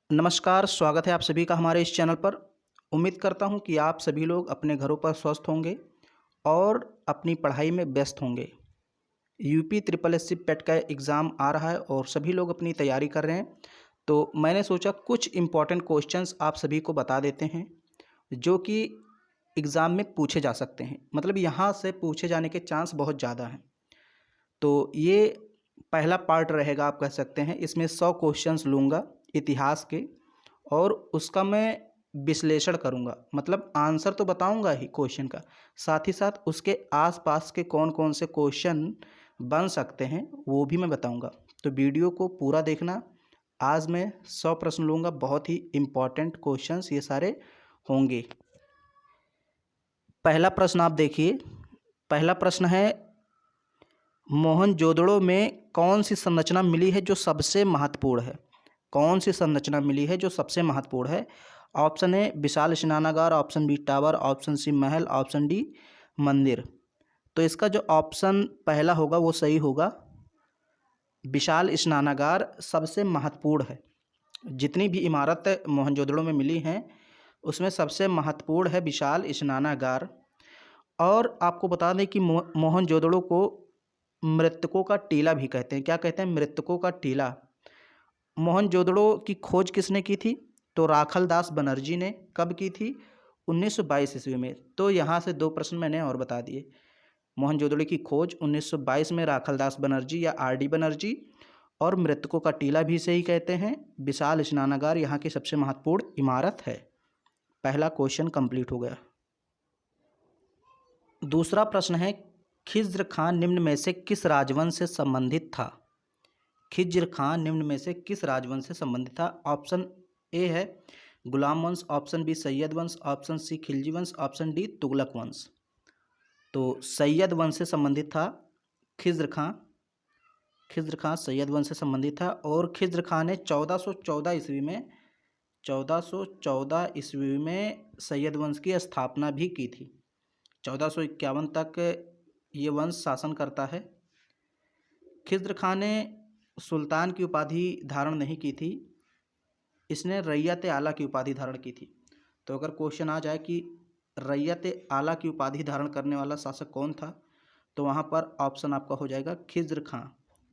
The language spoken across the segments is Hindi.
नमस्कार, स्वागत है आप सभी का हमारे इस चैनल पर। उम्मीद करता हूं कि आप सभी लोग अपने घरों पर स्वस्थ होंगे और अपनी पढ़ाई में व्यस्त होंगे। यूपी ट्रिपल एससी पेट का एग्ज़ाम आ रहा है और सभी लोग अपनी तैयारी कर रहे हैं। तो मैंने सोचा कुछ इम्पॉर्टेंट क्वेश्चंस आप सभी को बता देते हैं, जो कि एग्ज़ाम में पूछे जा सकते हैं। मतलब यहाँ से पूछे जाने के चांस बहुत ज़्यादा हैं। तो ये पहला पार्ट रहेगा, आप कह सकते हैं। इसमें 100 क्वेश्चंस लूँगा इतिहास के और उसका मैं विश्लेषण करूँगा। मतलब आंसर तो बताऊँगा ही क्वेश्चन का, साथ ही साथ उसके आसपास के कौन कौन से क्वेश्चन बन सकते हैं वो भी मैं बताऊँगा। तो वीडियो को पूरा देखना। आज मैं 100 प्रश्न लूँगा, बहुत ही इम्पॉर्टेंट क्वेश्चंस ये सारे होंगे। पहला प्रश्न आप देखिए। पहला प्रश्न है, मोहनजोदड़ो में कौन सी संरचना मिली है जो सबसे महत्वपूर्ण है? कौन सी संरचना मिली है जो सबसे महत्वपूर्ण है? ऑप्शन ए विशाल स्नानागार, option B tower, option C महल, ऑप्शन डी मंदिर। तो इसका जो ऑप्शन पहला होगा वो सही होगा। विशाल स्नानागार सबसे महत्वपूर्ण है। जितनी भी इमारत मोहनजोदड़ो में मिली हैं उसमें सबसे महत्वपूर्ण है विशाल स्नानागार। और आपको बता दें कि मोहनजोदड़ो को मृतकों का टीला भी कहते हैं। क्या कहते हैं? मृतकों का टीला। मोहनजोदड़ो की खोज किसने की थी? तो राखलदास बनर्जी ने। कब की थी? 1922 ईस्वी में। तो यहाँ से 2 प्रश्न मैंने और बता दिए। मोहनजोदड़ो की खोज 1922 में राखलदास बनर्जी या आर डी बनर्जी, और मृतकों का टीला भी सही कहते हैं। विशाल स्नानागार यहाँ की सबसे महत्वपूर्ण इमारत है। पहला क्वेश्चन कंप्लीट हो गया। दूसरा प्रश्न है, खिज्र खां निम्न में से किस राजवंश से संबंधित था? खिज्र खां निम्न में से किस राजवंश से संबंधित था? ऑप्शन ए है गुलाम वंश, ऑप्शन बी सैयद वंश, ऑप्शन सी खिलजी वंश, ऑप्शन डी तुगलक वंश। तो सैयद वंश से संबंधित था खिज्र खां। खिज्र खां सैयद वंश से संबंधित था और खिज्र खां ने 1414 ईस्वी में 1414 ईस्वी में सैयद वंश की स्थापना भी की थी। 1451 तक ये वंश शासन करता है। खिज्र खां ने सुल्तान की उपाधि धारण नहीं की थी, इसने रैयत आला की उपाधि धारण की थी। तो अगर क्वेश्चन आ जाए कि रैयत आला की उपाधि धारण करने वाला शासक कौन था, तो वहाँ पर ऑप्शन आपका हो जाएगा खिज्र खां।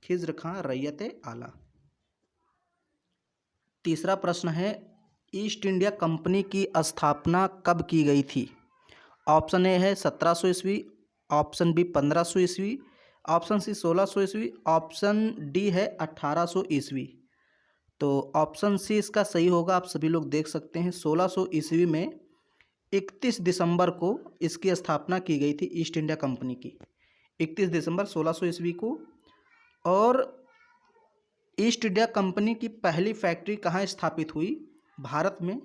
खिज्र खां रैयत आला। तीसरा प्रश्न है, ईस्ट इंडिया कंपनी की स्थापना कब की गई थी? ऑप्शन ए है 1700 ईस्वी, ऑप्शन बी 1500 ईस्वी, ऑप्शन सी 1600 ईस्वी, ऑप्शन डी है 1800 ईस्वी। तो ऑप्शन सी इसका सही होगा। आप सभी लोग देख सकते हैं 1600 ईस्वी में 31 दिसंबर को इसकी स्थापना की गई थी ईस्ट इंडिया कंपनी की। 31 दिसंबर 1600 ईस्वी को। और ईस्ट इंडिया कंपनी की पहली फैक्ट्री कहाँ स्थापित हुई भारत में?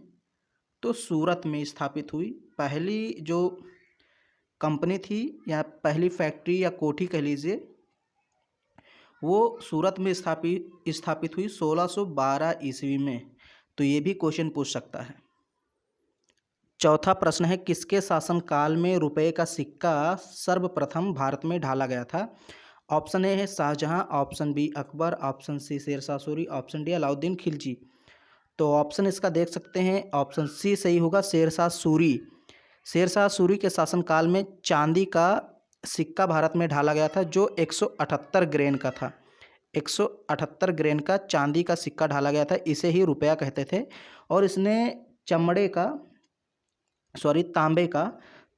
तो सूरत में स्थापित हुई। पहली जो कंपनी थी या पहली फैक्ट्री या कोठी कह लीजिए, वो सूरत में स्थापित हुई 1612 ईस्वी में। तो ये भी क्वेश्चन पूछ सकता है। चौथा प्रश्न है, किसके शासनकाल में रुपए का सिक्का सर्वप्रथम भारत में ढाला गया था? ऑप्शन ए है Shahjahan, option B Akbar, option C Shershah Suri, option D Alauddin Khilji. तो ऑप्शन इसका देख सकते हैं, ऑप्शन सी सही होगा, शेरशाह सूरी। शेरशाह सूरी के शासनकाल में चांदी का सिक्का भारत में ढाला गया था, जो 178 ग्रेन का था। 178 ग्रेन का चांदी का सिक्का ढाला गया था। इसे ही रुपया कहते थे। और इसने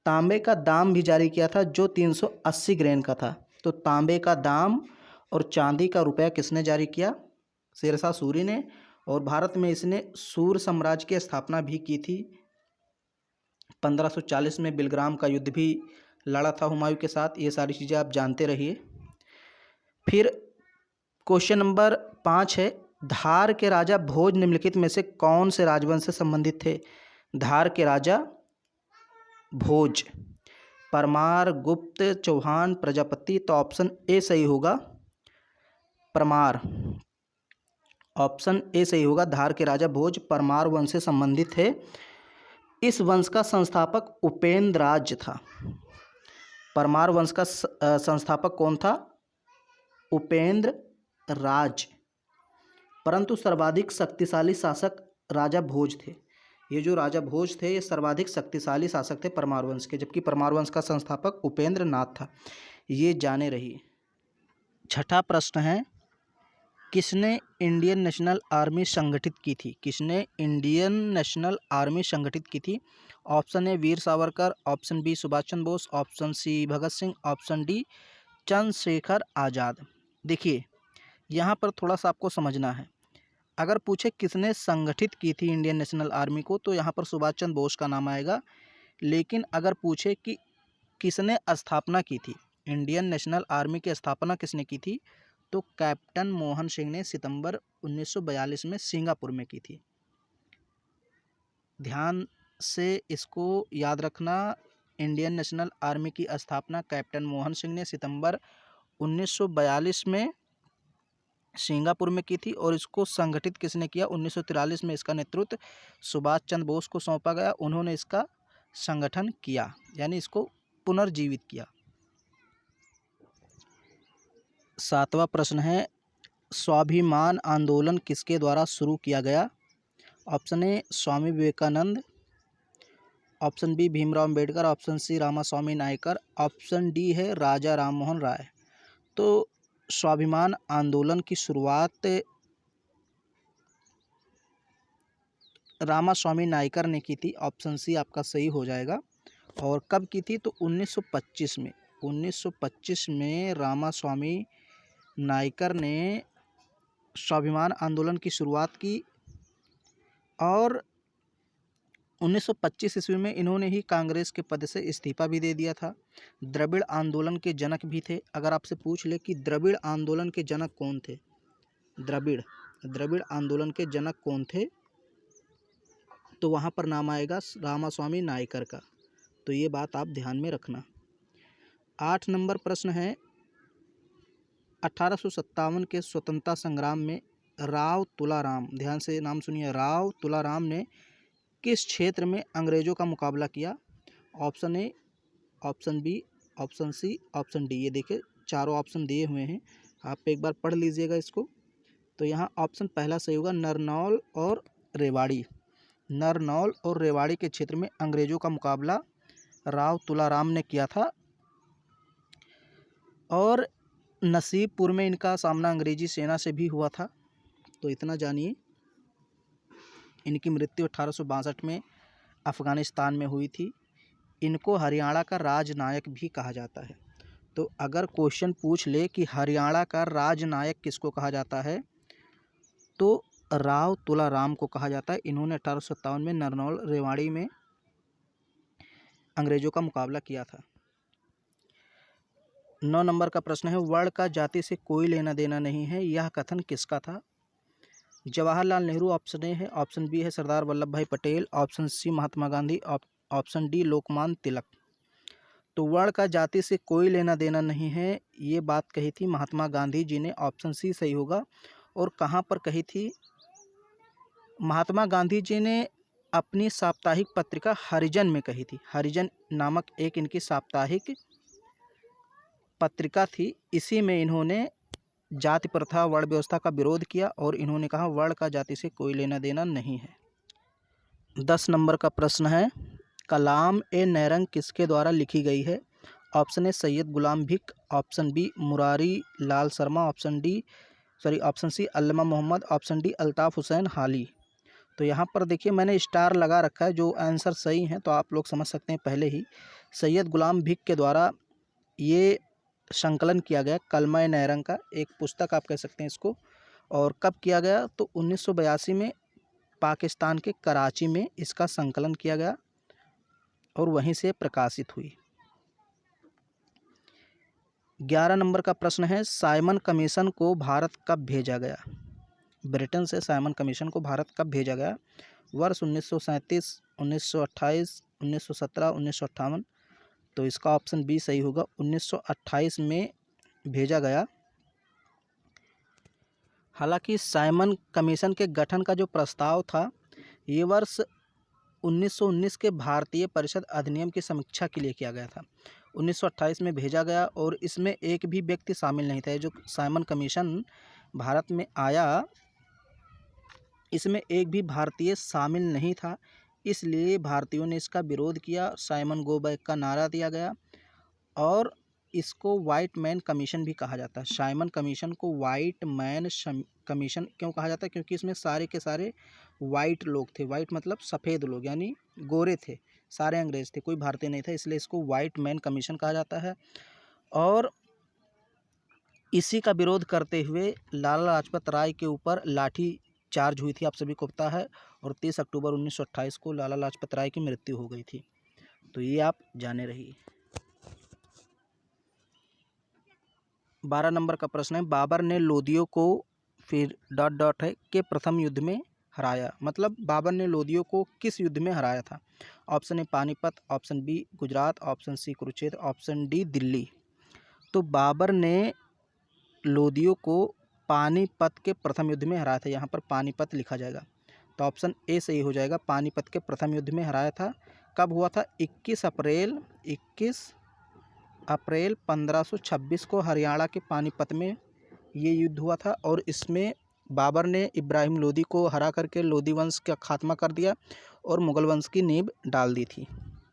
तांबे का दाम भी जारी किया था, जो 380 ग्रेन का था। तो तांबे का दाम और चांदी का रुपया किसने जारी किया? शेरशाह सूरी ने। और भारत में इसने सूर साम्राज्य की स्थापना भी की थी। 1540 में बिलग्राम का युद्ध भी लड़ा था हुमायूं के साथ। ये सारी चीज़ें आप जानते रहिए। फिर क्वेश्चन नंबर 5 है, धार के राजा भोज निम्नलिखित में से कौन से राजवंश से संबंधित थे? धार के राजा भोज, परमार, गुप्त, चौहान, प्रजापति। तो ऑप्शन ए सही होगा, परमार। ऑप्शन ए सही होगा, धार के राजा भोज परमार वंश से संबंधित थे। इस वंश का संस्थापक उपेंद्रराज था। परमार वंश का संस्थापक कौन था? उपेंद्र राज। परंतु सर्वाधिक शक्तिशाली शासक राजा भोज थे। ये जो राजा भोज थे ये सर्वाधिक शक्तिशाली शासक थे परमार वंश के, जबकि परमार वंश का संस्थापक उपेंद्र नाथ था। ये जाने रही। छठा प्रश्न है, किसने इंडियन नेशनल आर्मी संगठित की थी? किसने इंडियन नेशनल आर्मी संगठित की थी? Option A Veer Savarkar, option B Subhash Chandra Bose, option C Bhagat Singh, option D Chandrashekhar Azad. देखिए यहाँ पर थोड़ा सा आपको समझना है। अगर पूछे किसने संगठित की थी इंडियन नेशनल आर्मी को, तो यहाँ पर सुभाष चंद्र बोस का नाम आएगा। लेकिन अगर पूछे कि किसने स्थापना की थी, इंडियन नेशनल आर्मी की स्थापना किसने की थी, तो कैप्टन मोहन सिंह ने सितंबर 1942 में सिंगापुर में की थी। ध्यान से इसको याद रखना, इंडियन नेशनल आर्मी की स्थापना कैप्टन मोहन सिंह ने सितंबर 1942 में सिंगापुर में की थी। और इसको संगठित किसने किया? 1943 में इसका नेतृत्व सुभाष चंद्र बोस को सौंपा गया। उन्होंने इसका संगठन किया, यानी इसको पुनर्जीवित किया। सातवां प्रश्न है, स्वाभिमान आंदोलन किसके द्वारा शुरू किया गया? Option A Swami Vivekananda, option B Bhimrao Ambedkar, option C Ramaswamy Naicker, option D है राजा राममोहन राय। तो स्वाभिमान आंदोलन की शुरुआत रामास्वामी नायकर ने की थी। ऑप्शन सी आपका सही हो जाएगा। और कब की थी? तो 1925 में। 1925 में रामास्वामी नायकर ने स्वाभिमान आंदोलन की शुरुआत की। और 1925 ईस्वी में इन्होंने ही कांग्रेस के पद से इस्तीफा भी दे दिया था। द्रविड़ आंदोलन के जनक भी थे। अगर आपसे पूछ ले कि द्रविड़ आंदोलन के जनक कौन थे, द्रविड़ आंदोलन के जनक कौन थे, तो वहाँ पर नाम आएगा रामास्वामी नायकर का। तो ये बात आप ध्यान में रखना। 8 नंबर प्रश्न है, 1857 के स्वतंत्रता संग्राम में राव तुलाराम, ध्यान से नाम सुनिए, राव तुलाराम ने किस क्षेत्र में अंग्रेजों का मुकाबला किया? Option A, option B, option C, option D. ये देखिए चारों ऑप्शन दिए हुए हैं, आप एक बार पढ़ लीजिएगा इसको। तो यहाँ ऑप्शन पहला सही होगा, नरनौल और रेवाड़ी। नरनौल और रेवाड़ी के क्षेत्र में अंग्रेजों का मुकाबला राव तुलाराम ने किया था। और नसीबपुर में इनका सामना अंग्रेजी सेना से भी हुआ था। तो इतना जानिए। इनकी मृत्यु 1862 में अफ़गानिस्तान में हुई थी। इनको हरियाणा का राजनायक भी कहा जाता है। तो अगर क्वेश्चन पूछ ले कि हरियाणा का राजनायक किसको कहा जाता है, तो राव तुलाराम को कहा जाता है। इन्होंने 1857 में नरनौल रेवाड़ी में अंग्रेजों का मुकाबला किया था। 9 नंबर का प्रश्न है, वर्ण का जाति से कोई लेना देना नहीं है, यह कथन किसका था? जवाहरलाल नेहरू ऑप्शन ए है, ऑप्शन बी है सरदार Vallabh Bhai Patel, option C Mahatma Gandhi, option D Lokmanya Tilak. तो वर्ण का जाति से कोई लेना देना नहीं है, ये बात कही थी महात्मा गांधी जी ने। ऑप्शन सी सही होगा। और कहाँ पर कही थी? महात्मा गांधी जी ने अपनी साप्ताहिक पत्रिका हरिजन में कही थी। हरिजन नामक एक इनकी साप्ताहिक पत्रिका थी। इसी में इन्होंने जाति प्रथा वर्ण व्यवस्था का विरोध किया और इन्होंने कहा वर्ण का जाति से कोई लेना देना नहीं है। 10 नंबर का प्रश्न है, कलाम ए नैरंग किसके द्वारा लिखी गई है? Option A Syed Ghulam Bhik, option B Murari Lal Sharma, option C Allama Mohammad, option D Altaf Hussain Hali. तो यहाँ पर देखिए मैंने स्टार लगा रखा है, जो आंसर सही हैं तो आप लोग समझ सकते हैं पहले ही। सैयद गुलाम भिक के द्वारा ये संकलन किया गया कलमा नैरंग का, एक पुस्तक आप कह सकते हैं इसको। और कब किया गया? तो 1982 में पाकिस्तान के कराची में इसका संकलन किया गया और वहीं से प्रकाशित हुई। 11 नंबर का प्रश्न है, साइमन कमीशन को भारत कब भेजा गया? ब्रिटेन से साइमन कमीशन को भारत कब भेजा गया? वर्ष 1937, 1928, 1917, 1958। तो इसका ऑप्शन बी सही होगा, 1928 में भेजा गया। हालांकि साइमन कमीशन के गठन का जो प्रस्ताव था ये वर्ष 1919 के भारतीय परिषद अधिनियम की समीक्षा के लिए किया गया था। 1928 में भेजा गया और इसमें एक भी व्यक्ति शामिल नहीं था। जो साइमन कमीशन भारत में आया इसमें एक भी भारतीय शामिल नहीं था, इसलिए भारतीयों ने इसका विरोध किया। साइमन गो बैक का नारा दिया गया और इसको वाइट मैन कमीशन भी कहा जाता है। साइमन कमीशन को वाइट मैन कमीशन क्यों कहा जाता है? क्योंकि इसमें सारे के सारे वाइट लोग थे। वाइट मतलब सफ़ेद लोग, यानी गोरे थे, सारे अंग्रेज थे, कोई भारतीय नहीं था, इसलिए इसको वाइट मैन कमीशन कहा जाता है। और इसी का विरोध करते हुए लाला लाजपत राय के ऊपर लाठी चार्ज हुई थी, आप सभी को पता है। और 30 अक्टूबर 1928 को लाला लाजपत राय की मृत्यु हो गई थी। तो ये आप जाने रहिए। 12 नंबर का प्रश्न है, बाबर ने लोदियों को फिर डॉट डॉट है के प्रथम युद्ध में हराया। मतलब बाबर ने लोदियों को किस युद्ध में हराया था? Option A Panipat, option B Gujarat, option C Kurukshetra, option D Delhi. तो बाबर ने लोदियों को पानीपत के प्रथम युद्ध में हराया था। यहाँ पर पानीपत लिखा जाएगा, तो ऑप्शन ए सही हो जाएगा। पानीपत के प्रथम युद्ध में हराया था। कब हुआ था? 21 अप्रैल 1526 को हरियाणा के पानीपत में ये युद्ध हुआ था। और इसमें बाबर ने इब्राहिम लोदी को हरा करके लोदी वंश का खात्मा कर दिया और मुगल वंश की नींव डाल दी थी।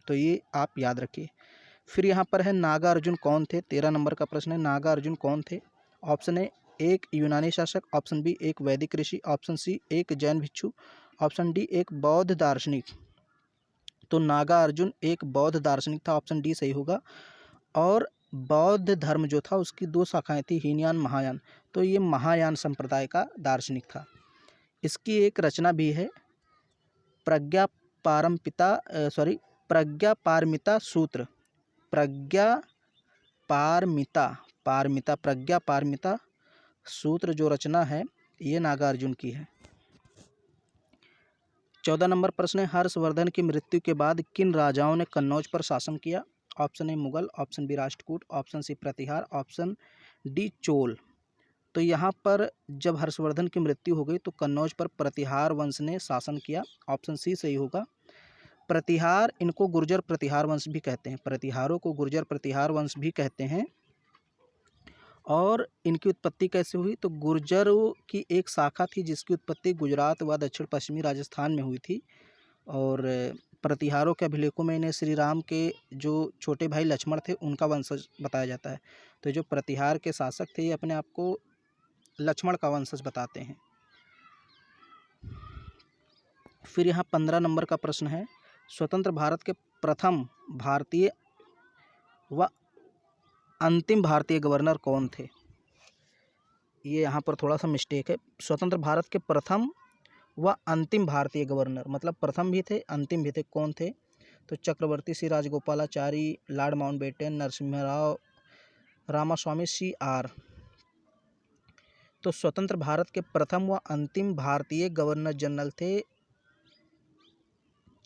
तो ये आप याद रखिए। फिर यहाँ पर है नागार्जुन कौन थे? 13 नंबर का प्रश्न है, नागार्जुन कौन थे? ऑप्शन ए एक यूनानी शासक, ऑप्शन बी एक वैदिक ऋषि, ऑप्शन सी एक जैन भिक्षु, ऑप्शन डी एक बौद्ध दार्शनिक। तो नागार्जुन एक बौद्ध दार्शनिक था, ऑप्शन डी सही होगा। और बौद्ध धर्म जो था उसकी दो शाखाएं थी, हीनयान महायान। तो ये महायान संप्रदाय का दार्शनिक था। इसकी एक रचना भी है, प्रज्ञा पारमिता सूत्र। प्रज्ञा पारमिता सूत्र जो रचना है ये नागार्जुन की है। 14 नंबर प्रश्न है, हर्षवर्धन की मृत्यु के बाद किन राजाओं ने कन्नौज पर शासन किया? Option A Mughal, option B Rashtrakuta, option C Pratihara, option D Chola. तो यहाँ पर जब हर्षवर्धन की मृत्यु हो गई तो कन्नौज पर प्रतिहार वंश ने शासन किया, ऑप्शन सी सही होगा। प्रतिहार, इनको गुर्जर प्रतिहार वंश भी कहते हैं, प्रतिहारों को गुर्जर प्रतिहार वंश भी कहते हैं। और इनकी उत्पत्ति कैसे हुई? तो गुर्जरों की एक शाखा थी जिसकी उत्पत्ति गुजरात व दक्षिण पश्चिमी राजस्थान में हुई थी। और प्रतिहारों के अभिलेखों में इन्हें श्री राम के जो छोटे भाई लक्ष्मण थे उनका वंशज बताया जाता है। तो जो प्रतिहार के शासक थे ये अपने आप को लक्ष्मण का वंशज बताते हैं। फिर यहाँ 15 नंबर का प्रश्न है, स्वतंत्र भारत के प्रथम भारतीय व अंतिम भारतीय गवर्नर कौन थे? ये यहाँ पर थोड़ा सा मिस्टेक है। स्वतंत्र भारत के प्रथम व अंतिम भारतीय गवर्नर, मतलब प्रथम भी थे अंतिम भी थे, कौन थे? तो Chakravarti C Rajagopalachari, Lord Mountbatten, Narasimha Ramaswamy, CR। तो स्वतंत्र भारत के प्रथम व अंतिम भारतीय गवर्नर जनरल थे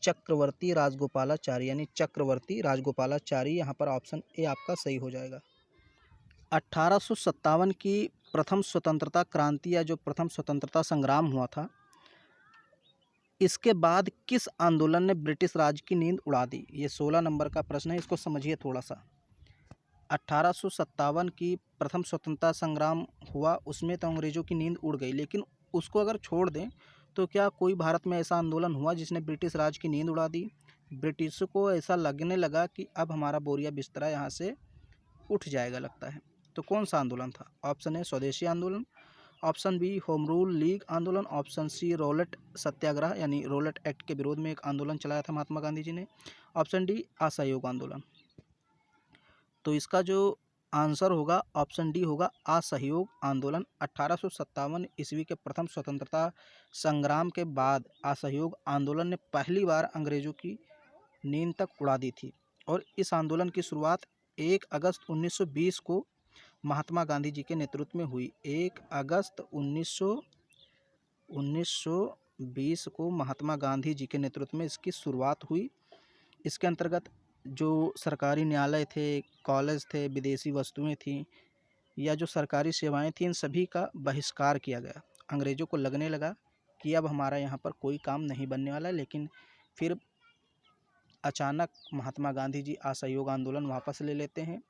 चक्रवर्ती राजगोपालाचारी, यानी चक्रवर्ती राजगोपालाचारी। यहाँ पर ऑप्शन ए आपका सही हो जाएगा। 1857 की प्रथम स्वतंत्रता क्रांति या जो प्रथम स्वतंत्रता संग्राम हुआ था, इसके बाद किस आंदोलन ने ब्रिटिश राज की नींद उड़ा दी? ये 16 नंबर का प्रश्न है, इसको समझिए थोड़ा सा। 1857 की प्रथम स्वतंत्रता संग्राम हुआ, उसमें तो अंग्रेज़ों की नींद उड़ गई, लेकिन उसको अगर छोड़ दें तो क्या कोई भारत में ऐसा आंदोलन हुआ जिसने ब्रिटिश राज की नींद उड़ा दी? ब्रिटिश को ऐसा लगने लगा कि अब हमारा बोरिया बिस्तरा यहाँ से उठ जाएगा लगता है। तो कौन सा आंदोलन था? ऑप्शन ए स्वदेशी आंदोलन, option B home rule league आंदोलन, ऑप्शन सी रोलेट सत्याग्रह यानी रोलेट एक्ट के विरोध में एक आंदोलन चलाया था महात्मा गांधी जी ने, ऑप्शन डी असहयोग आंदोलन। तो इसका जो आंसर होगा ऑप्शन डी होगा, असहयोग आंदोलन। 1857 ईस्वी के प्रथम स्वतंत्रता संग्राम के बाद असहयोग आंदोलन ने पहली बार अंग्रेज़ों की नींद तक उड़ा दी थी। और इस आंदोलन की शुरुआत 1 अगस्त 1920 को महात्मा गांधी जी के नेतृत्व में हुई। 1 अगस्त 1920 को महात्मा गांधी जी के नेतृत्व में इसकी शुरुआत हुई। इसके अंतर्गत जो सरकारी न्यायालय थे, कॉलेज थे, विदेशी वस्तुएं थीं या जो सरकारी सेवाएं थीं, इन सभी का बहिष्कार किया गया। अंग्रेज़ों को लगने लगा कि अब हमारा यहाँ पर कोई काम नहीं बनने वाला, लेकिन फिर अचानक महात्मा गांधी जी असहयोग आंदोलन वापस ले लेते हैं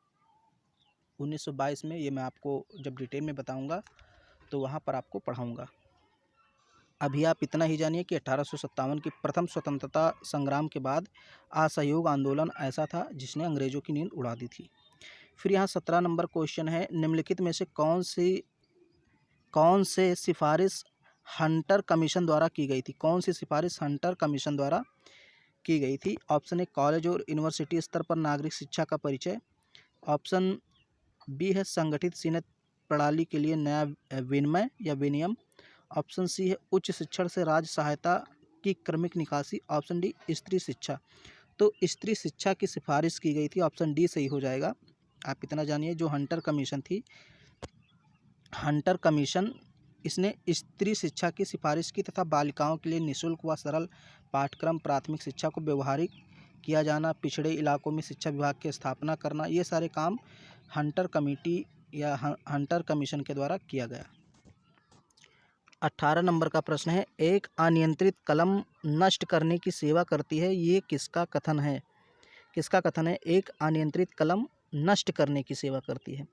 1922 में। ये मैं आपको जब डिटेल में बताऊंगा तो वहाँ पर आपको पढ़ाऊंगा। अभी आप इतना ही जानिए कि 1857 की प्रथम स्वतंत्रता संग्राम के बाद असहयोग आंदोलन ऐसा था जिसने अंग्रेजों की नींद उड़ा दी थी। फिर यहाँ 17 नंबर क्वेश्चन है, निम्नलिखित में से कौन से सिफारिश हंटर कमीशन द्वारा की गई थी? कौन सी सिफारिश हंटर कमीशन द्वारा की गई थी? ऑप्शन ए कॉलेज और यूनिवर्सिटी स्तर पर नागरिक शिक्षा का परिचय। ऑप्शन बी है संगठित सीमित प्रणाली के लिए नया विनिमय या विनियम। ऑप्शन सी है उच्च शिक्षण से राज्य सहायता की क्रमिक निकासी। ऑप्शन डी स्त्री शिक्षा। तो स्त्री शिक्षा की सिफारिश की गई थी, ऑप्शन डी सही हो जाएगा। आप इतना जानिए, जो हंटर कमीशन थी, हंटर कमीशन इसने स्त्री शिक्षा की सिफारिश की तथा बालिकाओं के लिए निःशुल्क व सरल पाठ्यक्रम, प्राथमिक शिक्षा को व्यवहारिक किया जाना, पिछड़े इलाकों में शिक्षा विभाग की स्थापना करना, ये सारे काम हंटर कमेटी या हंटर कमीशन के द्वारा किया गया। 18 नंबर का प्रश्न है, एक अनियंत्रित कलम नष्ट करने की सेवा करती है, ये किसका कथन है? किसका कथन है एक अनियंत्रित कलम नष्ट करने की सेवा करती है?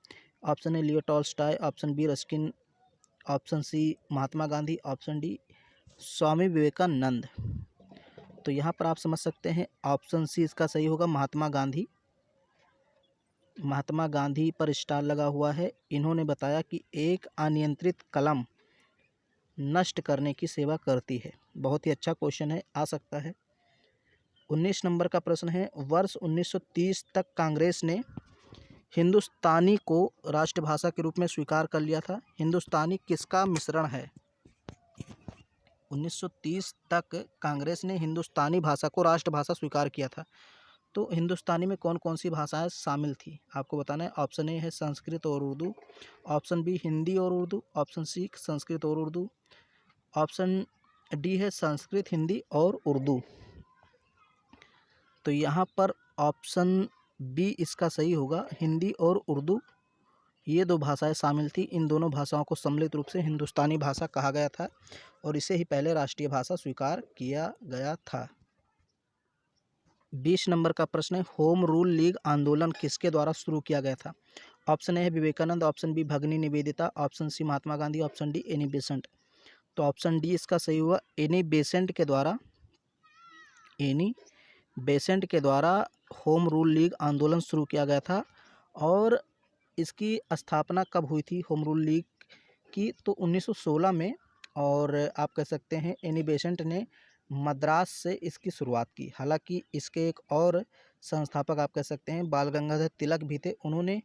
Option A Leo Tolstoy, option B Ruskin, option C Mahatma Gandhi, option D Swami Vivekananda. तो यहाँ पर आप समझ सकते हैं ऑप्शन सी इसका सही होगा, महात्मा गांधी। महात्मा गांधी पर स्टार लगा हुआ है। इन्होंने बताया कि एक अनियंत्रित कलम नष्ट करने की सेवा करती है। बहुत ही अच्छा क्वेश्चन है, आ सकता है। 19 नंबर का प्रश्न है, वर्ष 1930 तक कांग्रेस ने हिंदुस्तानी को राष्ट्रभाषा के रूप में स्वीकार कर लिया था। हिंदुस्तानी किसका मिश्रण है? 1930 तक कांग्रेस ने हिंदुस्तानी भाषा को राष्ट्रभाषा स्वीकार किया था। तो हिंदुस्तानी में कौन कौन सी भाषाएं शामिल थी आपको बताना है। ऑप्शन ए है संस्कृत और उर्दू, ऑप्शन बी हिंदी और उर्दू, ऑप्शन सी संस्कृत और उर्दू, ऑप्शन डी है संस्कृत, हिंदी और उर्दू। तो यहाँ पर ऑप्शन बी इसका सही होगा, हिंदी और उर्दू ये दो भाषाएं शामिल थी। इन दोनों भाषाओं को सम्मिलित रूप से हिंदुस्तानी भाषा कहा गया था और इसे ही पहले राष्ट्रीय भाषा स्वीकार किया गया था। 20 नंबर का प्रश्न है, होम रूल लीग आंदोलन किसके द्वारा शुरू किया गया था? ऑप्शन ए है Vivekananda, option B Bhagini Nivedita, option C Mahatma Gandhi, option D Annie Besant. तो ऑप्शन डी इसका सही हुआ, एनी बेसेंट के द्वारा होम रूल लीग आंदोलन शुरू किया गया था। और इसकी स्थापना कब हुई थी होम रूल लीग की? तो 1916 में। और आप कह सकते हैं एनी बेसेंट ने मद्रास से इसकी शुरुआत की। हालांकि इसके एक और संस्थापक आप कह सकते हैं बाल गंगाधर तिलक भी थे, उन्होंने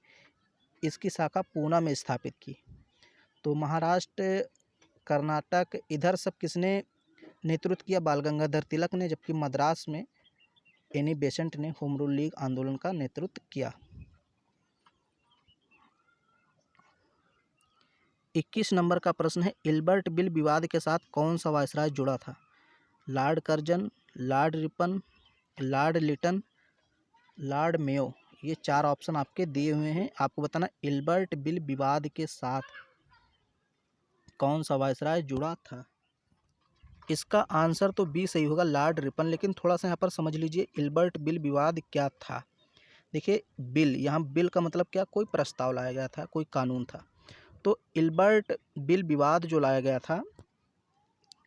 इसकी शाखा पूना में स्थापित की। तो महाराष्ट्र, कर्नाटक, इधर सब किसने नेतृत्व किया? बाल गंगाधर तिलक ने, जबकि मद्रास में एनी बेसेंट ने होम रूल लीग आंदोलन का नेतृत्व किया। 21 नंबर का प्रश्न है, इल्बर्ट बिल विवाद के साथ कौन सा वायसराय जुड़ा था? Lord Curzon, Lord Ripon, Lord Lytton, Lord Mayo. ये चार ऑप्शन आपके दिए हुए हैं, आपको बताना इल्बर्ट बिल विवाद के साथ कौन सा वायसराय जुड़ा था। इसका आंसर तो बी सही होगा, लॉर्ड रिपन। लेकिन थोड़ा सा यहाँ पर समझ लीजिए इल्बर्ट बिल विवाद क्या था। देखिए बिल, यहाँ बिल का मतलब क्या? कोई प्रस्ताव लाया गया था, कोई कानून था। तो इल्बर्ट बिल विवाद जो लाया गया था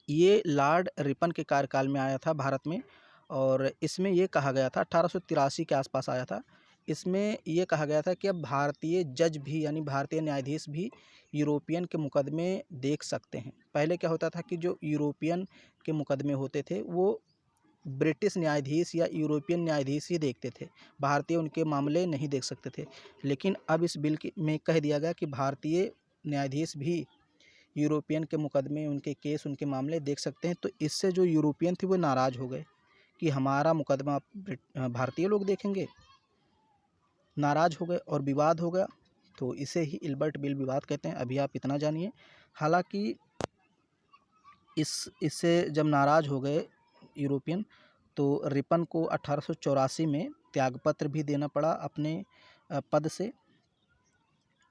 ये लॉर्ड रिपन के कार्यकाल में आया था भारत में। और इसमें ये कहा गया था 1883 के आसपास आया था। इसमें ये कहा गया था कि अब भारतीय जज भी यानी भारतीय न्यायाधीश भी यूरोपियन के मुकदमे देख सकते हैं। पहले क्या होता था कि जो यूरोपियन के मुकदमे होते थे वो ब्रिटिश न्यायाधीश या यूरोपियन न्यायाधीश ही देखते थे, भारतीय उनके मामले नहीं देख सकते थे। लेकिन अब इस बिल में कह दिया गया कि भारतीय न्यायाधीश भी यूरोपियन के मुकदमे, उनके केस, उनके मामले देख सकते हैं। तो इससे जो यूरोपियन थे वो नाराज़ हो गए कि हमारा मुकदमा भारतीय लोग देखेंगे, नाराज़ हो गए और विवाद हो गया। तो इसे ही इल्बर्ट बिल विवाद कहते हैं। अभी आप इतना जानिए, हालांकि इससे जब नाराज़ हो गए यूरोपियन तो रिपन को 1884 में त्यागपत्र भी देना पड़ा अपने पद से।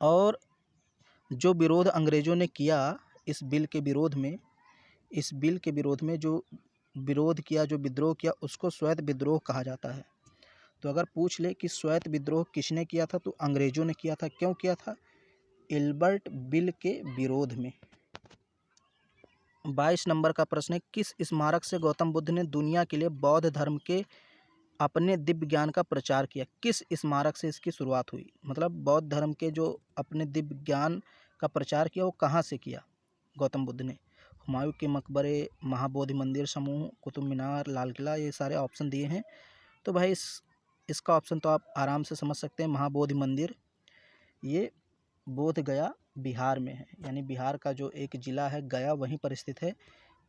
और जो विरोध अंग्रेज़ों ने किया इस बिल के विरोध में जो विरोध किया, जो विद्रोह किया, उसको श्वेत विद्रोह कहा जाता है। तो अगर पूछ ले कि श्वेत विद्रोह किसने किया था, तो अंग्रेज़ों ने किया था। क्यों किया था? इल्बर्ट बिल के विरोध में। 22 नंबर का प्रश्न है, किस स्मारक से गौतम बुद्ध ने दुनिया के लिए बौद्ध धर्म के अपने दिव्य ज्ञान का प्रचार किया? किस स्मारक से इसकी शुरुआत हुई? मतलब बौद्ध धर्म के जो अपने दिव्य ज्ञान का प्रचार किया वो कहाँ से किया गौतम बुद्ध ने? हुमायूं के मकबरे, महाबोधि मंदिर समूह, कुतुब मीनार, लाल किला, ये सारे ऑप्शन दिए हैं। तो भाई इसका ऑप्शन तो आप आराम से समझ सकते हैं, महाबोधि मंदिर। ये बोध गया बिहार में है, यानी बिहार का जो एक ज़िला है गया वहीं पर स्थित है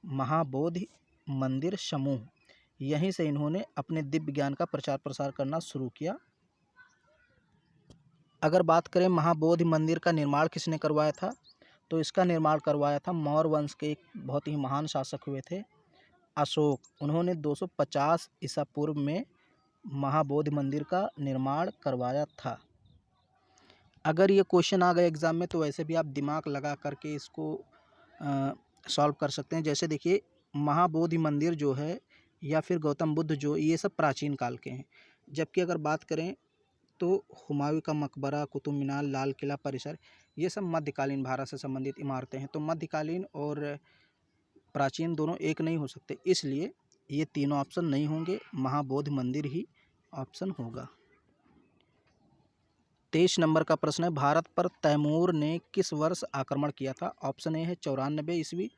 महाबोधि मंदिर समूह। यहीं से इन्होंने अपने दिव्य ज्ञान का प्रचार प्रसार करना शुरू किया। अगर बात करें महाबोधि मंदिर का निर्माण किसने करवाया था, तो इसका निर्माण करवाया था मौर्य वंश के एक बहुत ही महान शासक हुए थे अशोक। उन्होंने 250 ईसा पूर्व में महाबोधि मंदिर का निर्माण करवाया था। अगर ये क्वेश्चन आ गए एग्ज़ाम में तो वैसे भी आप दिमाग लगा करके इसको सॉल्व कर सकते हैं। जैसे देखिए, महाबोधि मंदिर जो है या फिर गौतम बुद्ध जो, ये सब प्राचीन काल के हैं। जबकि अगर बात करें तो हुमायूं का मकबरा, कुतुब मीनार, लाल किला परिसर, ये सब मध्यकालीन भारत से संबंधित इमारतें हैं। तो मध्यकालीन और प्राचीन दोनों एक नहीं हो सकते, इसलिए ये तीनों ऑप्शन नहीं होंगे, महाबोधि मंदिर ही ऑप्शन होगा। 23 नंबर का प्रश्न है, भारत पर तैमूर ने किस वर्ष आक्रमण किया था? ऑप्शन ए है 1294 ईस्वी,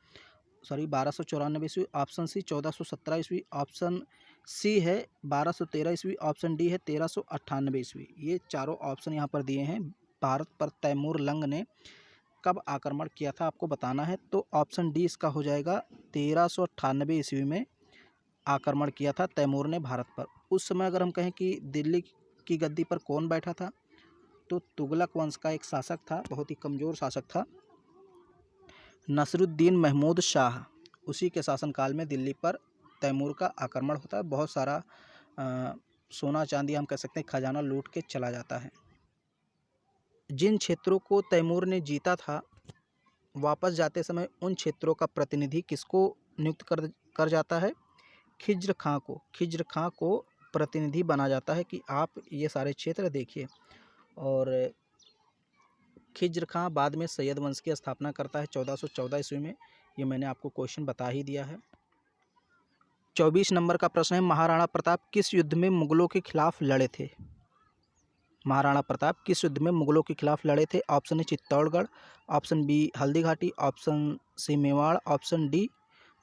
ऑप्शन सी 1417 ईस्वी, ऑप्शन सी है 1213 ईस्वी, ऑप्शन डी है 1398 ईस्वी। ये चारों ऑप्शन यहाँ पर दिए हैं। भारत पर तैमूर लंग ने कब आक्रमण किया था आपको बताना है, तो ऑप्शन डी इसका हो जाएगा 1398 ईस्वी में आक्रमण किया था तैमूर ने भारत पर। उस समय अगर हम कहें कि दिल्ली की गद्दी पर कौन बैठा था, तो तुगलक वंश का एक शासक था, बहुत ही कमज़ोर शासक था, नसरुद्दीन महमूद शाह। उसी के शासनकाल में दिल्ली पर तैमूर का आक्रमण होता है। बहुत सारा सोना चांदी, हम कह सकते हैं, खजाना लूट के चला जाता है। जिन क्षेत्रों को तैमूर ने जीता था, वापस जाते समय उन क्षेत्रों का प्रतिनिधि किसको नियुक्त कर जाता है? खिज्र खां को। खिज्र खां को प्रतिनिधि बना जाता है कि आप ये सारे क्षेत्र देखिए। और खिज्र खां बाद में सैयद वंश की स्थापना करता है 1414 ईस्वी में। ये मैंने आपको क्वेश्चन बता ही दिया है। 24 नंबर का प्रश्न है, महाराणा प्रताप किस युद्ध में मुगलों के खिलाफ लड़े थे? महाराणा प्रताप किस युद्ध में मुगलों के खिलाफ लड़े थे? Option A Chittorgarh, option B Haldi Ghati, option C Mewar, option D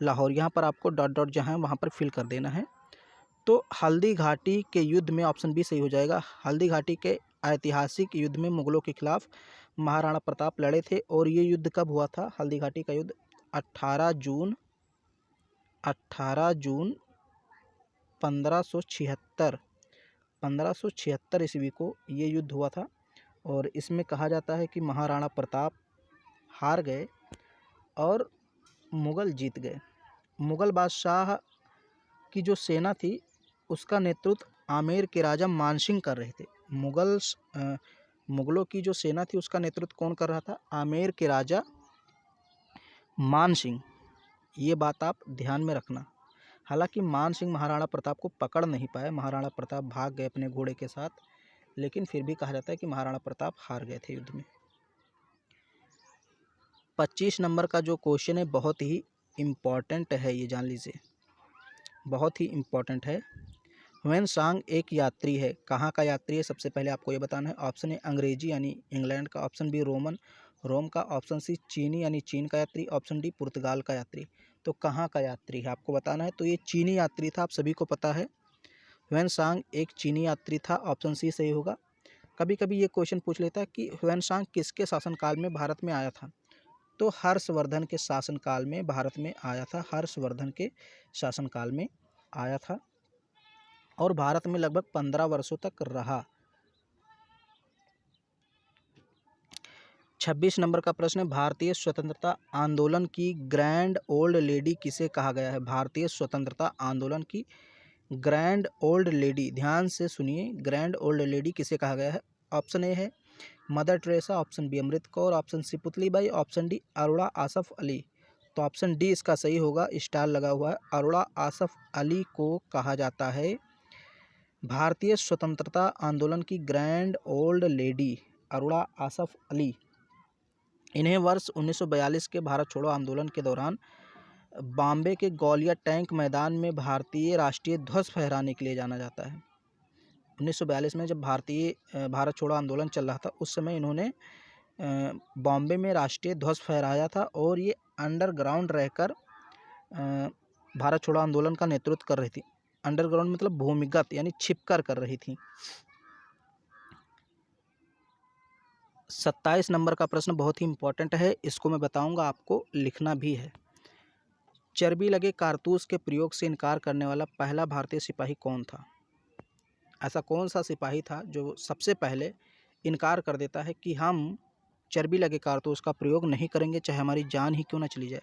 Lahore. यहाँ पर आपको डॉट डॉट जहाँ है वहाँ पर फिल कर देना है। तो हल्दी घाटी के युद्ध में ऑप्शन बी सही हो जाएगा। हल्दी घाटी के ऐतिहासिक युद्ध में मुगलों के खिलाफ महाराणा प्रताप लड़े थे। और ये युद्ध कब हुआ था? हल्दी घाटी का युद्ध 18 जून 1576 ईस्वी को ये युद्ध हुआ था। और इसमें कहा जाता है कि महाराणा प्रताप हार गए और मुग़ल जीत गए। मुग़ल बादशाह की जो सेना थी उसका नेतृत्व आमेर के राजा मानसिंह कर रहे थे। मुग़लों की जो सेना थी उसका नेतृत्व कौन कर रहा था? आमेर के राजा मानसिंह। ये बात आप ध्यान में रखना। हालांकि मानसिंह महाराणा प्रताप को पकड़ नहीं पाए, महाराणा प्रताप भाग गए अपने घोड़े के साथ, लेकिन फिर भी कहा जाता है कि महाराणा प्रताप हार गए थे युद्ध में। 25 नंबर का जो क्वेश्चन है बहुत ही इम्पॉर्टेंट है, ये जान लीजिए, बहुत ही इम्पॉर्टेंट है। ह्वेनसांग एक यात्री है, कहाँ का यात्री है सबसे पहले आपको ये बताना है। ऑप्शन ए अंग्रेजी यानी इंग्लैंड का, ऑप्शन बी रोम का, ऑप्शन सी चीनी यानी चीन का यात्री, ऑप्शन डी पुर्तगाल का यात्री। तो कहाँ का यात्री है आपको बताना है। तो ये चीनी यात्री था, आप सभी को पता है। ह्वेनसांग एक चीनी यात्री था, ऑप्शन सी सही होगा। कभी कभी ये क्वेश्चन पूछ लेता है कि ह्वेनसांग किसके शासनकाल में भारत में आया था? तो हर्षवर्धन के शासनकाल में भारत में आया था, हर्षवर्धन के शासनकाल में आया था और भारत में लगभग 15 वर्षों तक रहा। 26 नंबर का प्रश्न है, भारतीय स्वतंत्रता आंदोलन की ग्रैंड ओल्ड लेडी किसे कहा गया है? भारतीय स्वतंत्रता आंदोलन की ग्रैंड ओल्ड लेडी, ध्यान से सुनिए, ग्रैंड ओल्ड लेडी किसे कहा गया है? ऑप्शन ए है Mother Teresa, option B Amrit Kaur, option C Putlibai, option D Aruna Asaf Ali. तो ऑप्शन डी इसका सही होगा, स्टार लगा हुआ है। अरुणा आसफ अली को कहा जाता है भारतीय स्वतंत्रता आंदोलन की grand old lady, Aruna Asaf Ali. इन्हें वर्ष 1942 के भारत छोड़ो आंदोलन के दौरान बॉम्बे के ग्वालियर टैंक मैदान में भारतीय राष्ट्रीय ध्वज फहराने के लिए जाना जाता है? 1942 में जब भारत छोड़ो आंदोलन चल रहा था, उस समय इन्होंने बॉम्बे में राष्ट्रीय ध्वज फहराया था और ये अंडरग्राउंड रहकर भारत छोड़ो आंदोलन का नेतृत्व कर रही थी। अंडरग्राउंड मतलब भूमिगत, यानी छिपकर कर रही थी। 27 नंबर का प्रश्न बहुत ही इंपॉर्टेंट है, इसको मैं बताऊंगा, आपको लिखना भी है। चर्बी लगे कारतूस के प्रयोग से इनकार करने वाला पहला भारतीय सिपाही कौन था? ऐसा कौन सा सिपाही था जो सबसे पहले इनकार कर देता है कि हम चर्बी लगे कारतूस का प्रयोग नहीं करेंगे, चाहे हमारी जान ही क्यों न चली जाए?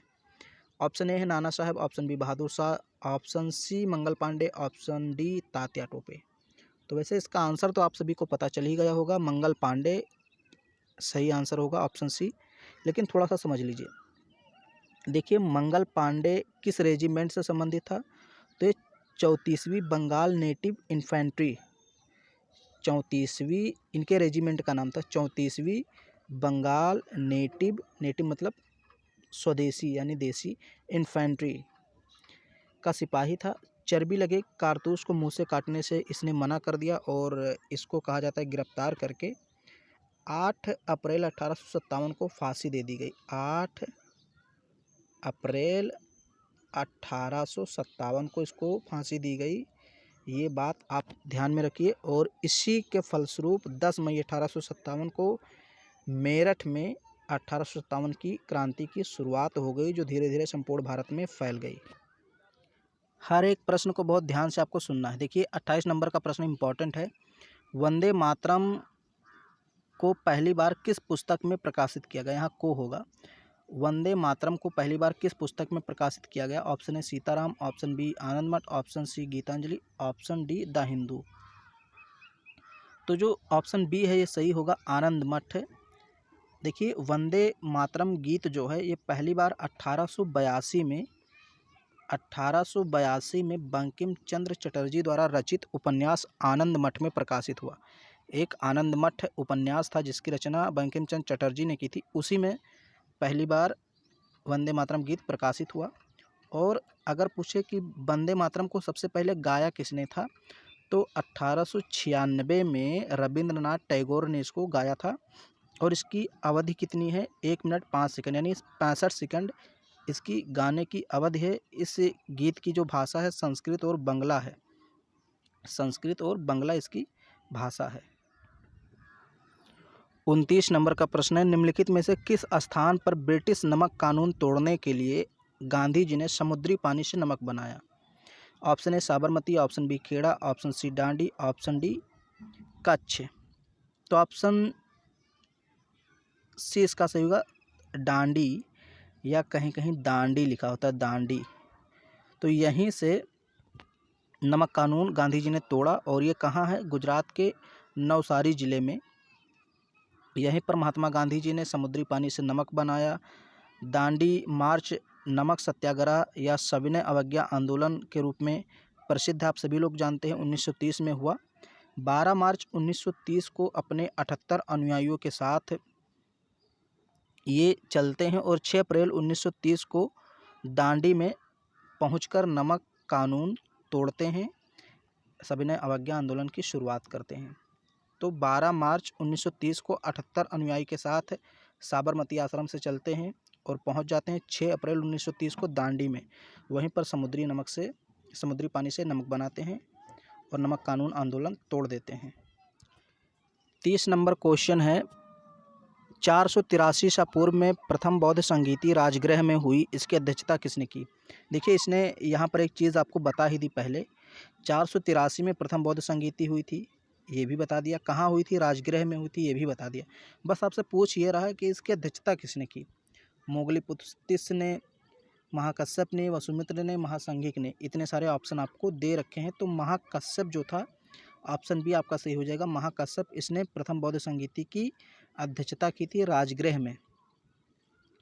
ऑप्शन ए है नाना साहब, option B Bahadur Shah, option C Mangal Pandey, option D Tatya Tope. तो वैसे इसका आंसर तो आप सभी को पता चल ही गया होगा, मंगल पांडे सही आंसर होगा, ऑप्शन सी। लेकिन थोड़ा सा समझ लीजिए, देखिए मंगल पांडे किस रेजिमेंट से संबंधित था? तो ये 34वीं बंगाल नेटिव इन्फेंट्री, 34वीं इनके रेजिमेंट का नाम था, 34वीं बंगाल नेटिव मतलब स्वदेशी यानी देसी, इन्फेंट्री का सिपाही था। चर्बी लगे कारतूस को मुंह से काटने से इसने मना कर दिया और इसको कहा जाता है गिरफ्तार करके 8 अप्रैल 1857 को फांसी दे दी गई। 8 अप्रैल 1857 को इसको फांसी दी गई, ये बात आप ध्यान में रखिए। और इसी के फलस्वरूप 10 मई 1857 को मेरठ में 1857 की क्रांति की शुरुआत हो गई, जो धीरे धीरे संपूर्ण भारत में फैल गई। हर एक प्रश्न को बहुत ध्यान से आपको सुनना है। देखिए 28 नंबर का प्रश्न इंपॉर्टेंट है। वंदे मातरम को पहली बार किस पुस्तक में प्रकाशित किया गया? यहाँ को होगा। वंदे मातरम को पहली बार किस पुस्तक में प्रकाशित किया गया? Option A Sitaram, option B Anand Math, option C Gitanjali, option D the Hindu. तो जो ऑप्शन बी है ये सही होगा, आनंद मठ। देखिए वंदे मातरम गीत जो है ये पहली बार 1882 में बंकिम चंद्र चटर्जी द्वारा रचित उपन्यास आनंद मठ में प्रकाशित हुआ। एक आनंद मठ उपन्यास था जिसकी रचना बंकिम चंद्र चटर्जी ने की थी, उसी में पहली बार वंदे मातरम गीत प्रकाशित हुआ। और अगर पूछे कि वंदे मातरम को सबसे पहले गाया किसने था, तो 1896 में रविंद्रनाथ टैगोर ने इसको गाया था। और इसकी अवधि कितनी है? 1 मिनट 5 सेकंड, यानी 65 सेकंड इसकी गाने की अवधि है। इस गीत की जो भाषा है संस्कृत और बंगला है, संस्कृत और बंगला इसकी भाषा है। 29 नंबर का प्रश्न है, निम्नलिखित में से किस स्थान पर ब्रिटिश नमक कानून तोड़ने के लिए गांधी जी ने समुद्री पानी से नमक बनाया? Option A Sabarmati, option B Kheda, option C Dandi, option D Kutch. तो ऑप्शन सी इसका सही होगा, डांडी, या कहीं कहीं दांडी लिखा होता है, दांडी। तो यहीं से नमक कानून गांधी जी ने तोड़ा और ये कहाँ है? गुजरात के नवसारी ज़िले में। यहीं पर महात्मा गांधी जी ने समुद्री पानी से नमक बनाया। दांडी मार्च नमक सत्याग्रह या सविनय अवज्ञा आंदोलन के रूप में प्रसिद्ध, आप सभी लोग जानते हैं, 1930 में हुआ। 12 मार्च 1930 को अपने 78 अनुयायियों के साथ ये चलते हैं और 6 अप्रैल 1930 को दांडी में पहुंचकर नमक कानून तोड़ते हैं, सविनय अवज्ञा आंदोलन की शुरुआत करते हैं। तो 12 मार्च 1930 को 78 अनुयायी के साथ साबरमती आश्रम से चलते हैं और पहुंच जाते हैं 6 अप्रैल 1930 को दांडी में। वहीं पर समुद्री पानी से नमक बनाते हैं और नमक कानून आंदोलन तोड़ देते हैं। 30 नंबर क्वेश्चन है, 483 ईसा पूर्व में प्रथम बौद्ध संगीति राजगृह में हुई, इसकी अध्यक्षता किसने की? देखिए इसने यहाँ पर एक चीज़ आपको बता ही दी पहले, 483 में प्रथम बौद्ध संगीति हुई थी, ये भी बता दिया। कहाँ हुई थी? राजगृह में हुई थी, ये भी बता दिया। बस आपसे पूछ ये रहा है कि इसकी अध्यक्षता किसने की? मोगलीपुतिस ने, महाकश्यप ने, वसुमित्र ने, महासंघिक ने। इतने सारे ऑप्शन आपको दे रखे हैं, तो महाकश्यप जो था, ऑप्शन बी आपका सही हो जाएगा, महाकश्यप। इसने प्रथम बौद्ध संगीति की अध्यक्षता की थी राजगृह में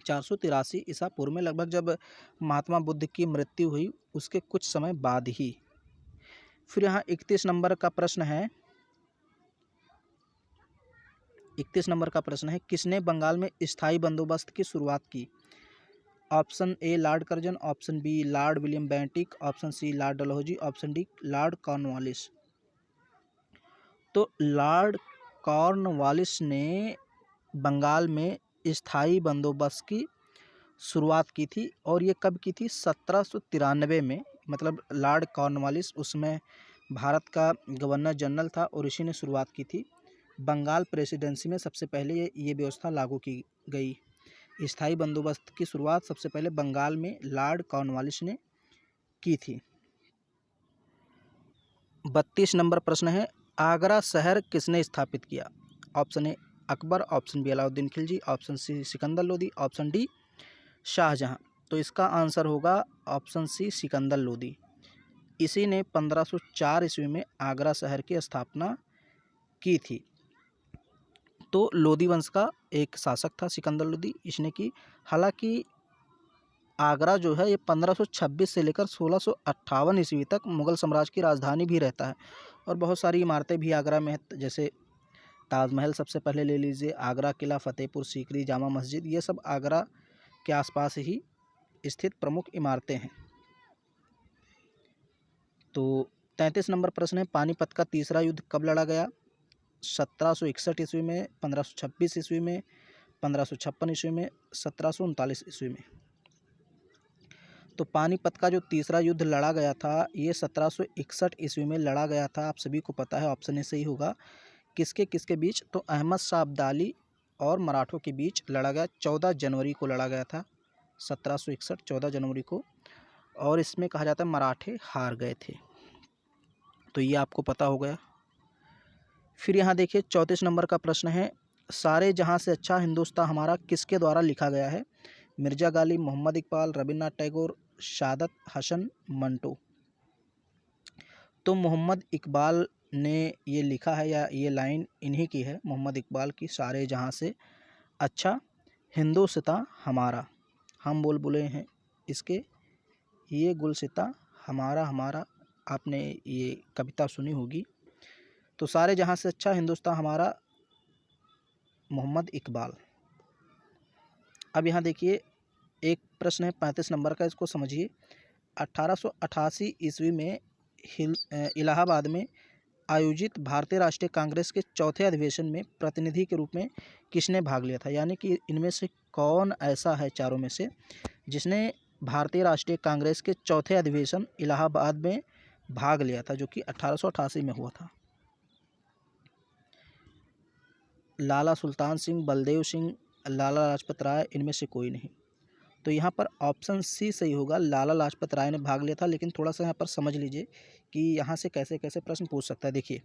483 ईसा पूर्व में, लगभग जब महात्मा बुद्ध की मृत्यु हुई उसके कुछ समय बाद ही। फिर यहाँ 31 नंबर का प्रश्न है, 31 नंबर का प्रश्न है, किसने बंगाल में स्थायी बंदोबस्त की शुरुआत की? Option A Lord Curzon, option B Lord William Bentinck, option C Lord Dalhousie, option D Lord Cornwallis. तो लॉर्ड कॉर्नवालिस ने बंगाल में स्थायी बंदोबस्त की शुरुआत की थी, और ये कब की थी? 1793 में। मतलब लॉर्ड कॉर्नवालिस उसमें भारत का गवर्नर जनरल था और इसी ने शुरुआत की थी। बंगाल प्रेसिडेंसी में सबसे पहले ये व्यवस्था लागू की गई। स्थायी बंदोबस्त की शुरुआत सबसे पहले बंगाल में लॉर्ड कॉर्नवालिस ने की थी। 32 नंबर प्रश्न है, आगरा शहर किसने स्थापित किया? Option A Akbar, option B Alauddin Khilji, option C Sikandar Lodi, option D Shahjahan. तो इसका आंसर होगा ऑप्शन सी सिकंदर लोदी। इसी ने 1504 ईस्वी में आगरा शहर की स्थापना की थी। तो लोदी वंश का एक शासक था सिकंदर लोदी, इसने की। हालांकि आगरा जो है ये 1526 से लेकर 1658 ईस्वी तक मुगल साम्राज्य की राजधानी भी रहता है, और बहुत सारी इमारतें भी आगरा में हैं, जैसे ताजमहल सबसे पहले ले लीजिए, आगरा किला, फतेहपुर सीकरी, जामा मस्जिद, ये सब आगरा के आसपास ही स्थित प्रमुख इमारतें हैं। तो 33 नंबर प्रश्न है, पानीपत का तीसरा युद्ध कब लड़ा गया? 1761 ईस्वी में, 1526 ईस्वी में, 1556 ईस्वी में, 1739 ईस्वी में। तो पानीपत का जो तीसरा युद्ध लड़ा गया था ये 1761 ईस्वी में लड़ा गया था। आप सभी को पता है, ऑप्शन ए सही होगा। किसके किसके बीच? तो अहमद शाह अब्दाली और मराठों के बीच लड़ा गया। 14 जनवरी को लड़ा गया था, 1761 14 जनवरी को, और इसमें कहा जाता है मराठे हार गए थे। तो ये आपको पता हो गया। फिर यहाँ देखिए 34 नंबर का प्रश्न है, सारे जहाँ से अच्छा हिंदुस्तान हमारा किसके द्वारा लिखा गया है? मिर्जा गालिब, मोहम्मद इकबाल, रविन्द्रनाथ टैगोर, सादत हसन मंटो। तो मोहम्मद इकबाल ने ये लिखा है, या ये लाइन इन्हीं की है, मोहम्मद इकबाल की, सारे जहाँ से अच्छा हिंदुस्तान हमारा, हम बोल बुले हैं इसके, ये गुलसिता हमारा हमारा, आपने ये कविता सुनी होगी। तो सारे जहाँ से अच्छा हिंदुस्तान हमारा, मोहम्मद इकबाल। अब यहाँ देखिए एक प्रश्न है 35 नंबर का, इसको समझिए। 1888 ईस्वी में इलाहाबाद में आयोजित भारतीय राष्ट्रीय कांग्रेस के चौथे अधिवेशन में प्रतिनिधि के रूप में किसने भाग लिया था? यानी कि इनमें से कौन ऐसा है चारों में से जिसने भारतीय राष्ट्रीय कांग्रेस के चौथे अधिवेशन इलाहाबाद में भाग लिया था, जो कि 1888 में हुआ था? लाला सुल्तान सिंह, बलदेव सिंह, लाला लाजपत राय, इनमें से कोई नहीं। तो यहाँ पर ऑप्शन सी सही होगा, लाला लाजपत राय ने भाग लिया था। लेकिन थोड़ा सा यहाँ पर समझ लीजिए कि यहाँ से कैसे कैसे प्रश्न पूछ सकता है। देखिए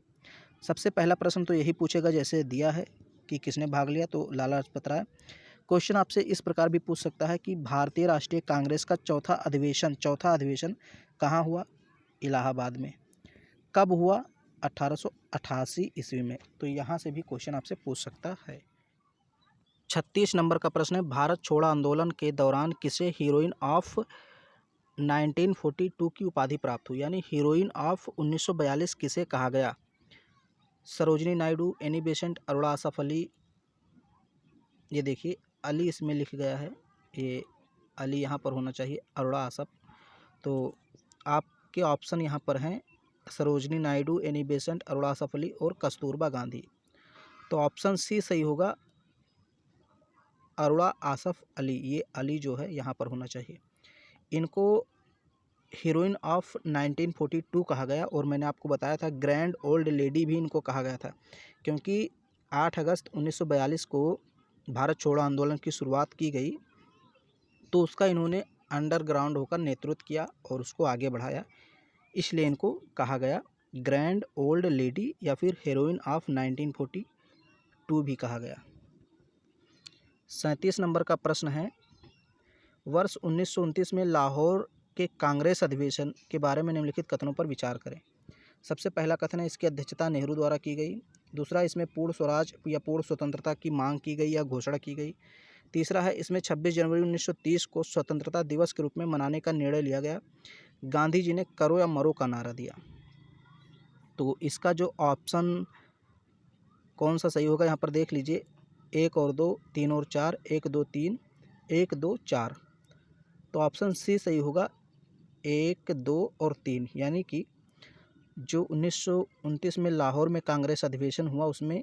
सबसे पहला प्रश्न तो यही पूछेगा जैसे दिया है कि किसने भाग लिया, तो लाला लाजपत राय। क्वेश्चन आपसे इस प्रकार भी पूछ सकता है कि भारतीय राष्ट्रीय कांग्रेस का चौथा अधिवेशन कहाँ हुआ? इलाहाबाद में। कब हुआ? 1888 ईस्वी में। तो यहाँ से भी क्वेश्चन आपसे पूछ सकता है। 36 नंबर का प्रश्न है, भारत छोड़ो आंदोलन के दौरान किसे हीरोइन ऑफ 1942 की उपाधि प्राप्त हुई? यानी हीरोइन ऑफ 1942 किसे कहा गया? Sarojini Naidu, Annie Besant, Arora Asaf Ali. ये देखिए अली इसमें लिख गया है, ये अली यहाँ पर होना चाहिए, अरोड़ा आसफ। तो आपके ऑप्शन यहाँ पर हैं सरोजिनी नायडू, एनी बेसेंट, अरोड़ा आसफ अली और कस्तूरबा गांधी। तो ऑप्शन सी सही होगा, अरोड़ा आसफ अली। ये अली जो है यहाँ पर होना चाहिए। इनको हीरोइन ऑफ 1942 कहा गया, और मैंने आपको बताया था ग्रैंड ओल्ड लेडी भी इनको कहा गया था, क्योंकि 8 अगस्त 1942 को भारत छोड़ो आंदोलन की शुरुआत की गई, तो उसका इन्होंने अंडरग्राउंड होकर नेतृत्व किया और उसको आगे बढ़ाया, इसलिए इनको कहा गया ग्रैंड ओल्ड लेडी या फिर हीरोइन ऑफ 1942 भी कहा गया। 37 नंबर का प्रश्न है, वर्ष 1929 में लाहौर के कांग्रेस अधिवेशन के बारे में निम्नलिखित कथनों पर विचार करें। सबसे पहला कथन है, इसकी अध्यक्षता नेहरू द्वारा की गई। दूसरा, इसमें पूर्ण स्वराज या पूर्ण स्वतंत्रता की मांग की गई या घोषणा की गई। तीसरा है, इसमें 26 जनवरी 1930 को स्वतंत्रता दिवस के रूप में मनाने का निर्णय लिया गया। गांधी जी ने करो या मरो का नारा दिया। तो इसका जो ऑप्शन कौन सा सही होगा यहाँ पर देख लीजिए, 1 और 2, 3 और 4, 1 2 3, 1 2 4। तो ऑप्शन सी सही होगा, 1, 2 और 3। यानी कि जो 1929 में लाहौर में कांग्रेस अधिवेशन हुआ उसमें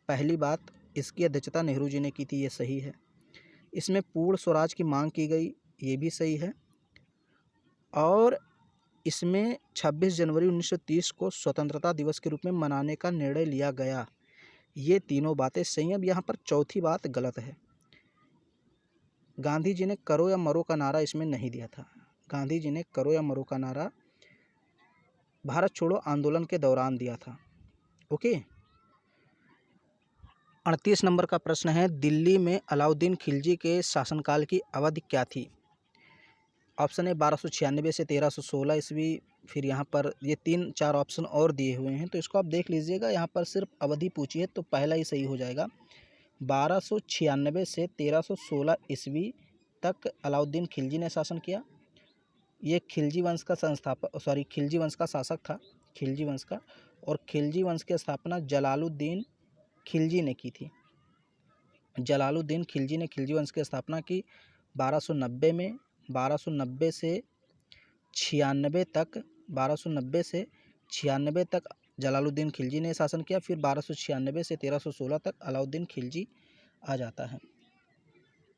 पहली बात इसकी अध्यक्षता नेहरू जी ने की थी, ये सही है। इसमें पूर्ण स्वराज की मांग की गई, ये भी सही है। और इसमें 26 जनवरी 1930 को स्वतंत्रता दिवस के रूप में मनाने का निर्णय लिया गया। ये तीनों बातें सही हैं। अब यहाँ पर चौथी बात गलत है। गांधी जी ने करो या मरो का नारा इसमें नहीं दिया था। गांधी जी ने करो या मरो का नारा भारत छोड़ो आंदोलन के दौरान दिया था। ओके। 38 नंबर का प्रश्न है, दिल्ली में अलाउद्दीन खिलजी के शासनकाल की अवधि क्या थी? ऑप्शन है 1296 से 1316 ईस्वी। फिर यहाँ पर ये 3-4 ऑप्शन और दिए हुए हैं, तो इसको आप देख लीजिएगा। यहाँ पर सिर्फ अवधि पूछी है तो पहला ही सही हो जाएगा। 1296 से 1316 ईस्वी तक अलाउद्दीन खिलजी ने शासन किया। ये खिलजी वंश का खिलजी वंश का शासक था, खिलजी वंश का। और खिलजी वंश की स्थापना जलालुद्दीन खिलजी ने की थी। जलालुद्दीन खिलजी ने खिलजी वंश की स्थापना की 1290 में। 1290 से 96 तक जलालुद्दीन खिलजी ने शासन किया। फिर 1296 से 1316 तक अलाउद्दीन खिलजी आ जाता है।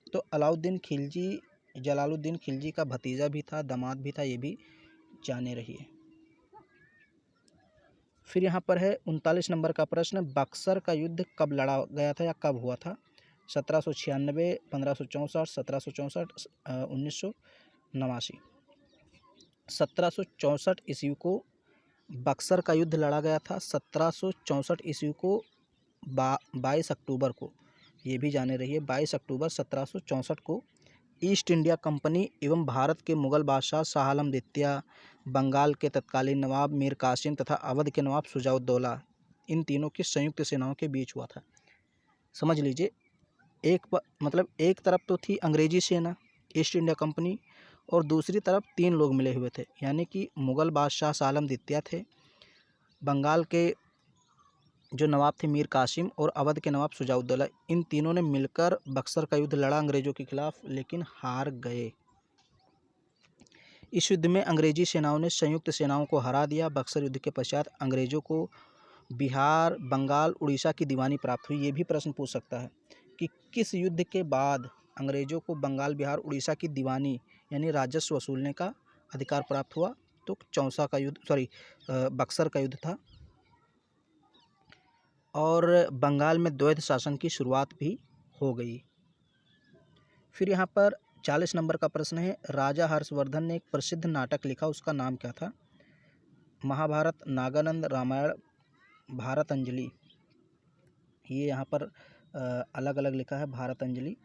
तो अलाउद्दीन खिलजी जलालुद्दीन खिलजी का भतीजा भी था, दामाद भी था, ये भी जाने रहिए। फिर यहाँ पर है 39 नंबर का प्रश्न, बक्सर का युद्ध कब लड़ा गया था या कब हुआ था? 1796, 1564, 1764, 1989। 1764 ईस्वी को बक्सर का युद्ध लड़ा गया था। 1764 ईस्वी को 22 अक्टूबर को, ये भी जाने रहिए, 22 अक्टूबर 1764 को ईस्ट इंडिया कंपनी एवं भारत के मुगल बादशाह शाह आलम द्वितीय, बंगाल के तत्कालीन नवाब मीर कासिम तथा अवध के नवाब शुजाउद्दौला, इन तीनों की संयुक्त सेनाओं के बीच हुआ था। समझ लीजिए, एक तरफ तो थी अंग्रेजी सेना ईस्ट इंडिया कंपनी और दूसरी तरफ 3 लोग मिले हुए थे, यानी कि मुगल बादशाह शाह आलम द्वितीय थे, बंगाल के जो नवाब थे मीर कासिम और अवध के नवाब शुजाउद्दौला। इन तीनों ने मिलकर बक्सर का युद्ध लड़ा अंग्रेजों के खिलाफ, लेकिन हार गए। इस युद्ध में अंग्रेजी सेनाओं ने संयुक्त सेनाओं को हरा दिया। बक्सर युद्ध के पश्चात अंग्रेजों को बिहार, बंगाल, उड़ीसा की दीवानी प्राप्त हुई। ये भी प्रश्न पूछ सकता है कि किस युद्ध के बाद अंग्रेजों को बंगाल, बिहार, उड़ीसा की दीवानी यानी राजस्व वसूलने का अधिकार प्राप्त हुआ? तो बक्सर का युद्ध था। और बंगाल में द्वैध शासन की शुरुआत भी हो गई। फिर यहाँ पर 40 नंबर का प्रश्न है, राजा हर्षवर्धन ने एक प्रसिद्ध नाटक लिखा, उसका नाम क्या था? महाभारत, नागानंद, रामायण, भारतंजलि। ये यहाँ पर अलग अलग लिखा है, भारतंजलि।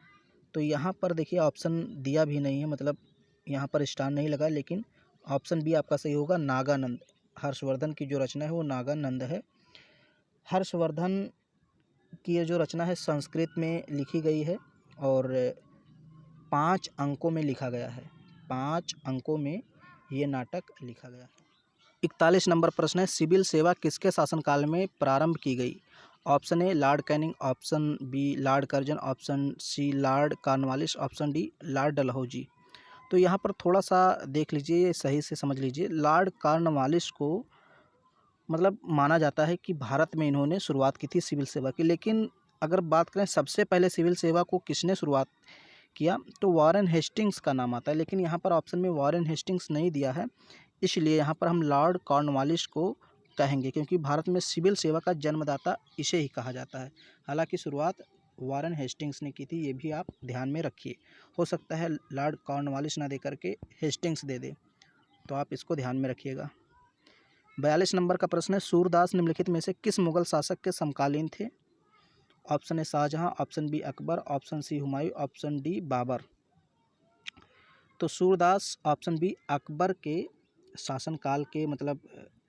तो यहाँ पर देखिए ऑप्शन दिया भी नहीं है, मतलब यहाँ पर स्टार नहीं लगा, लेकिन ऑप्शन बी आपका सही होगा, नागानंद। हर्षवर्धन की जो रचना है वो नागानंद है। हर्षवर्धन की ये जो रचना है संस्कृत में लिखी गई है और 5 अंकों में लिखा गया है। 5 अंकों में ये नाटक लिखा गया है। 41 नंबर प्रश्न है, सिविल सेवा किसके शासनकाल में प्रारंभ की गई? Option A Lord Canning, option B Lord Curzon, option C Lord Cornwallis, option D Lord Dalhousie. तो यहाँ पर थोड़ा सा देख लीजिए, सही से समझ लीजिए। लॉर्ड कॉर्नवालिस को मतलब माना जाता है कि भारत में इन्होंने शुरुआत की थी सिविल सेवा की। लेकिन अगर बात करें सबसे पहले सिविल सेवा को किसने शुरुआत किया, तो वॉरेन हेस्टिंग्स का नाम आता है। लेकिन यहाँ पर ऑप्शन में वॉरेन हेस्टिंग्स नहीं दिया है, इसलिए यहाँ पर हम लॉर्ड कॉर्नवालिस को कहेंगे, क्योंकि भारत में सिविल सेवा का जन्मदाता इसे ही कहा जाता है। हालांकि शुरुआत वॉरेन हेस्टिंग्स ने की थी, ये भी आप ध्यान में रखिए। हो सकता है लॉर्ड कॉर्नवालिस ना दे करके हेस्टिंग्स दे दे, तो आप इसको ध्यान में रखिएगा। 42 नंबर का प्रश्न है, सूरदास निम्नलिखित में से किस मुगल शासक के समकालीन थे? Option A Shahjahan, option B Akbar, option C Humayun, option D Babur. तो सूरदास ऑप्शन बी अकबर के शासनकाल के मतलब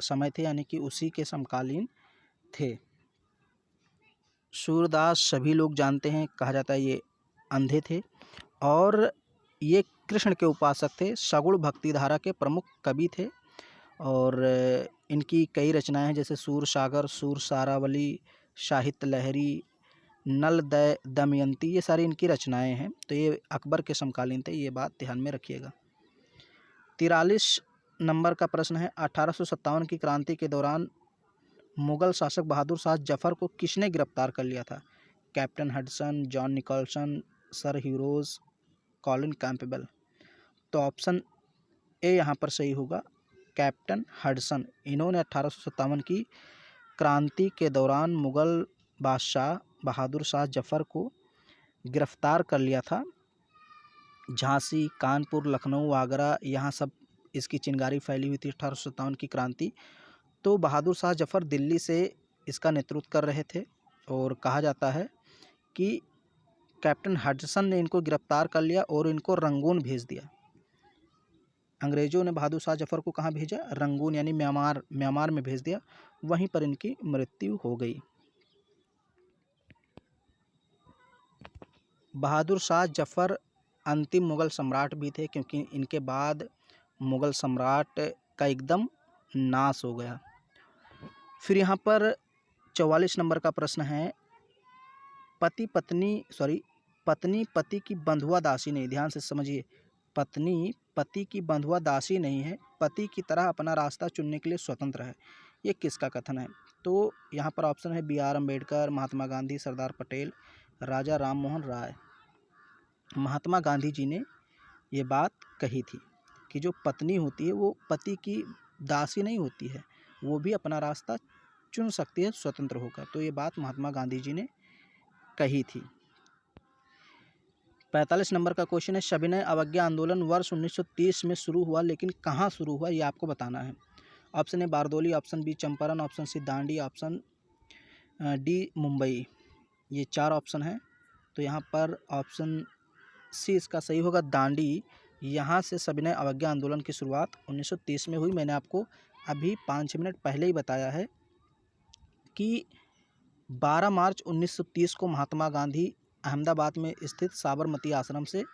समय थे, यानी कि उसी के समकालीन थे। सूरदास सभी लोग जानते हैं, कहा जाता है ये अंधे थे और ये कृष्ण के उपासक थे, सगुण भक्तिधारा के प्रमुख कवि थे और इनकी कई रचनाएं हैं, जैसे सूर सागर, सूर सारावली, साहित्य लहरी, नल दमयंती, ये सारी इनकी रचनाएं हैं। तो ये अकबर के समकालीन थे, ये बात ध्यान में रखिएगा। 43 नंबर का प्रश्न है, 1857 की क्रांति के दौरान मुगल शासक बहादुर शाह जफर को किसने गिरफ्तार कर लिया था? Captain Hodson, John Nicholson, sir Hugh Rose, Colin Campbell. तो ऑप्शन ए यहाँ पर सही होगा, कैप्टन हडसन। इन्होंने 1857 की क्रांति के दौरान मुगल बादशाह बहादुर शाह जफर को गिरफ्तार कर लिया था। झांसी, कानपुर, लखनऊ, आगरा, यहाँ सब इसकी चिंगारी फैली हुई थी 1857 की क्रांति। तो बहादुर शाह जफर दिल्ली से इसका नेतृत्व कर रहे थे और कहा जाता है कि कैप्टन हडसन ने इनको गिरफ्तार कर लिया और इनको रंगून भेज दिया। अंग्रेज़ों ने बहादुर शाह जफर को कहाँ भेजा? रंगून, यानी म्यांमार में भेज दिया। वहीं पर इनकी मृत्यु हो गई। बहादुर शाह जफर अंतिम मुगल सम्राट भी थे, क्योंकि इनके बाद मुगल सम्राट का एकदम नाश हो गया। फिर यहाँ पर 44 नंबर का प्रश्न है, पत्नी पति की बंधुआ दासी नहीं। ध्यान से समझिए, पत्नी पति की बंधुआ दासी नहीं है, पति की तरह अपना रास्ता चुनने के लिए स्वतंत्र है। ये किसका कथन है? तो यहाँ पर ऑप्शन है BR अम्बेडकर, महात्मा गांधी, सरदार पटेल, राजा राम मोहन राय। महात्मा गांधी जी ने ये बात कही थी कि जो पत्नी होती है वो पति की दासी नहीं होती है, वो भी अपना रास्ता चुन सकती है स्वतंत्र होकर। तो ये बात महात्मा गांधी जी ने कही थी। 45 नंबर का क्वेश्चन है, सविनय अवज्ञा आंदोलन वर्ष 1930 में शुरू हुआ, लेकिन कहाँ शुरू हुआ ये आपको बताना है। Option A Bardoli, option B Champaran, option C Dandi, option D Mumbai. ये 4 ऑप्शन हैं। तो यहाँ पर ऑप्शन सी इसका सही होगा, दांडी। यहाँ से सविनय अवज्ञा आंदोलन की शुरुआत 1930 में हुई। मैंने आपको अभी 5-6 मिनट पहले ही बताया है कि 12 मार्च 1930 को महात्मा गांधी अहमदाबाद में स्थित साबरमती आश्रम से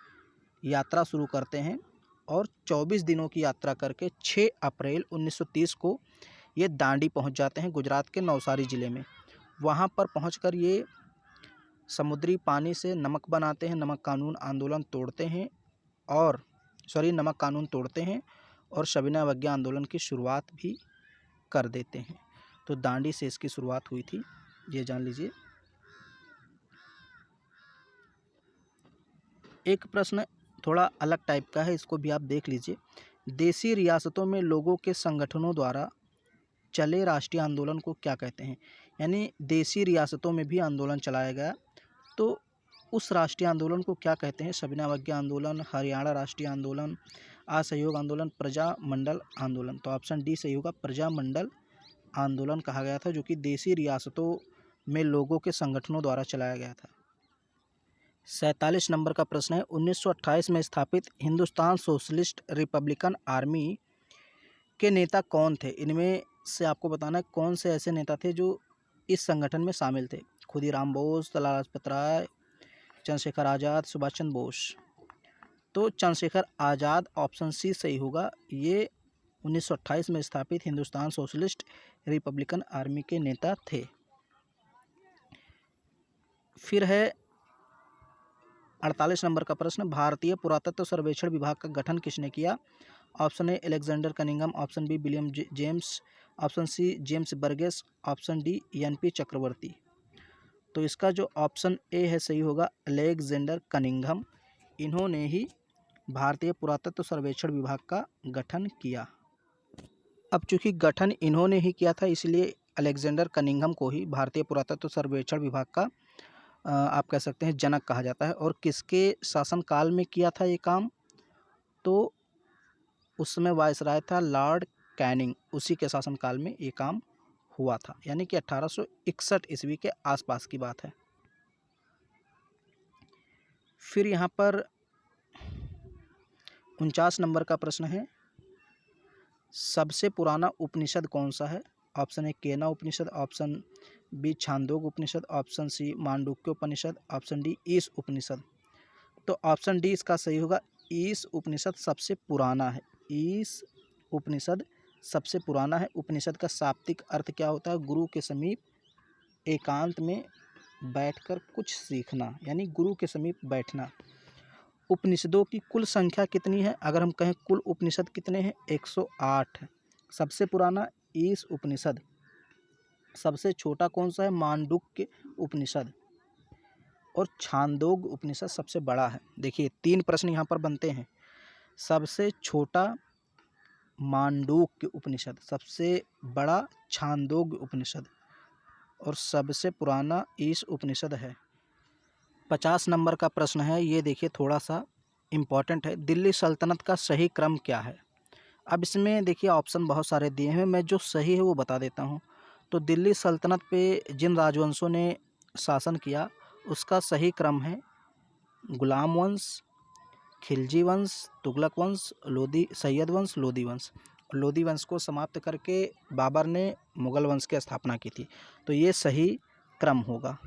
यात्रा शुरू करते हैं और 24 दिनों की यात्रा करके 6 अप्रैल 1930 को ये दांडी पहुंच जाते हैं, गुजरात के नवसारी ज़िले में। वहां पर पहुंचकर ये समुद्री पानी से नमक बनाते हैं, नमक कानून तोड़ते हैं और सविनय अवज्ञा आंदोलन की शुरुआत भी कर देते हैं। तो दांडी से इसकी शुरुआत हुई थी, ये जान लीजिए। एक प्रश्न थोड़ा अलग टाइप का है, इसको भी आप देख लीजिए। देशी रियासतों में लोगों के संगठनों द्वारा चले राष्ट्रीय आंदोलन को क्या कहते हैं? यानी देशी रियासतों में भी आंदोलन चलाया गया, तो उस राष्ट्रीय आंदोलन को क्या कहते हैं? सविनय अवज्ञा आंदोलन, हरियाणा राष्ट्रीय आंदोलन, असहयोग आंदोलन, प्रजामंडल आंदोलन। तो ऑप्शन डी सही होगा, प्रजामंडल आंदोलन कहा गया था, जो कि देशी रियासतों में लोगों के संगठनों द्वारा चलाया गया था। 47 नंबर का प्रश्न है, 1928 में स्थापित हिंदुस्तान सोशलिस्ट रिपब्लिकन आर्मी के नेता कौन थे? इनमें से आपको बताना है कौन से ऐसे नेता थे जो इस संगठन में शामिल थे। खुदीराम बोस, लाला लाजपत राय, चंद्रशेखर आज़ाद, सुभाष चंद्र बोस। तो चंद्रशेखर आज़ाद ऑप्शन सी सही होगा। ये 1928 में स्थापित हिंदुस्तान सोशलिस्ट रिपब्लिकन आर्मी के नेता थे। फिर है 48 नंबर का प्रश्न, भारतीय पुरातत्व सर्वेक्षण विभाग का गठन किसने किया? Option A Alexander Cunningham, option B William James, option C James Burgess, option D NP. Chakravarti. तो इसका जो ऑप्शन ए है सही होगा, अलेक्जेंडर कनिंघम। इन्होंने ही भारतीय पुरातत्व सर्वेक्षण विभाग का गठन किया। अब चूंकि गठन इन्होंने ही किया था, इसलिए अलेक्जेंडर कनिंघम को ही भारतीय पुरातत्व सर्वेक्षण विभाग का आप कह सकते हैं जनक कहा जाता है। और किसके शासनकाल में किया था ये काम? तो उस समय वायसराय था लॉर्ड कैनिंग, उसी के शासनकाल में ये काम हुआ था, यानी कि 1861 ईस्वी के आसपास की बात है। फिर यहाँ पर 49 नंबर का प्रश्न है, सबसे पुराना उपनिषद कौन सा है? ऑप्शन ए केना उपनिषद, ऑप्शन बी छांदोग उपनिषद, ऑप्शन सी मांडुक्य उपनिषद, ऑप्शन डी ईश उपनिषद। तो ऑप्शन डी इसका सही होगा, ईश उपनिषद सबसे पुराना है। ईश उपनिषद सबसे पुराना है। उपनिषद का शाब्दिक अर्थ क्या होता है? गुरु के समीप एकांत में बैठकर कुछ सीखना, यानी गुरु के समीप बैठना। उपनिषदों की कुल संख्या कितनी है? अगर हम कहें कुल उपनिषद कितने हैं? 108। सबसे पुराना ईश उपनिषद। सबसे छोटा कौन सा है? मांडुक्य उपनिषद। और छांदोग उपनिषद सबसे बड़ा है। देखिए 3 प्रश्न यहाँ पर बनते हैं। सबसे छोटा मांडुक्य उपनिषद, सबसे बड़ा छांदोग्य उपनिषद और सबसे पुराना ईश उपनिषद है। 50 नंबर का प्रश्न है, ये देखिए थोड़ा सा इम्पॉर्टेंट है। दिल्ली सल्तनत का सही क्रम क्या है? अब इसमें देखिए ऑप्शन बहुत सारे दिए हैं, मैं जो सही है वो बता देता हूँ। तो दिल्ली सल्तनत पे जिन राजवंशों ने शासन किया उसका सही क्रम है गुलाम वंश, खिलजी वंश, तुगलक वंश, सैयद वंश, लोदी वंश। लोदी वंश को समाप्त करके बाबर ने मुगल वंश की स्थापना की थी। तो ये सही क्रम होगा,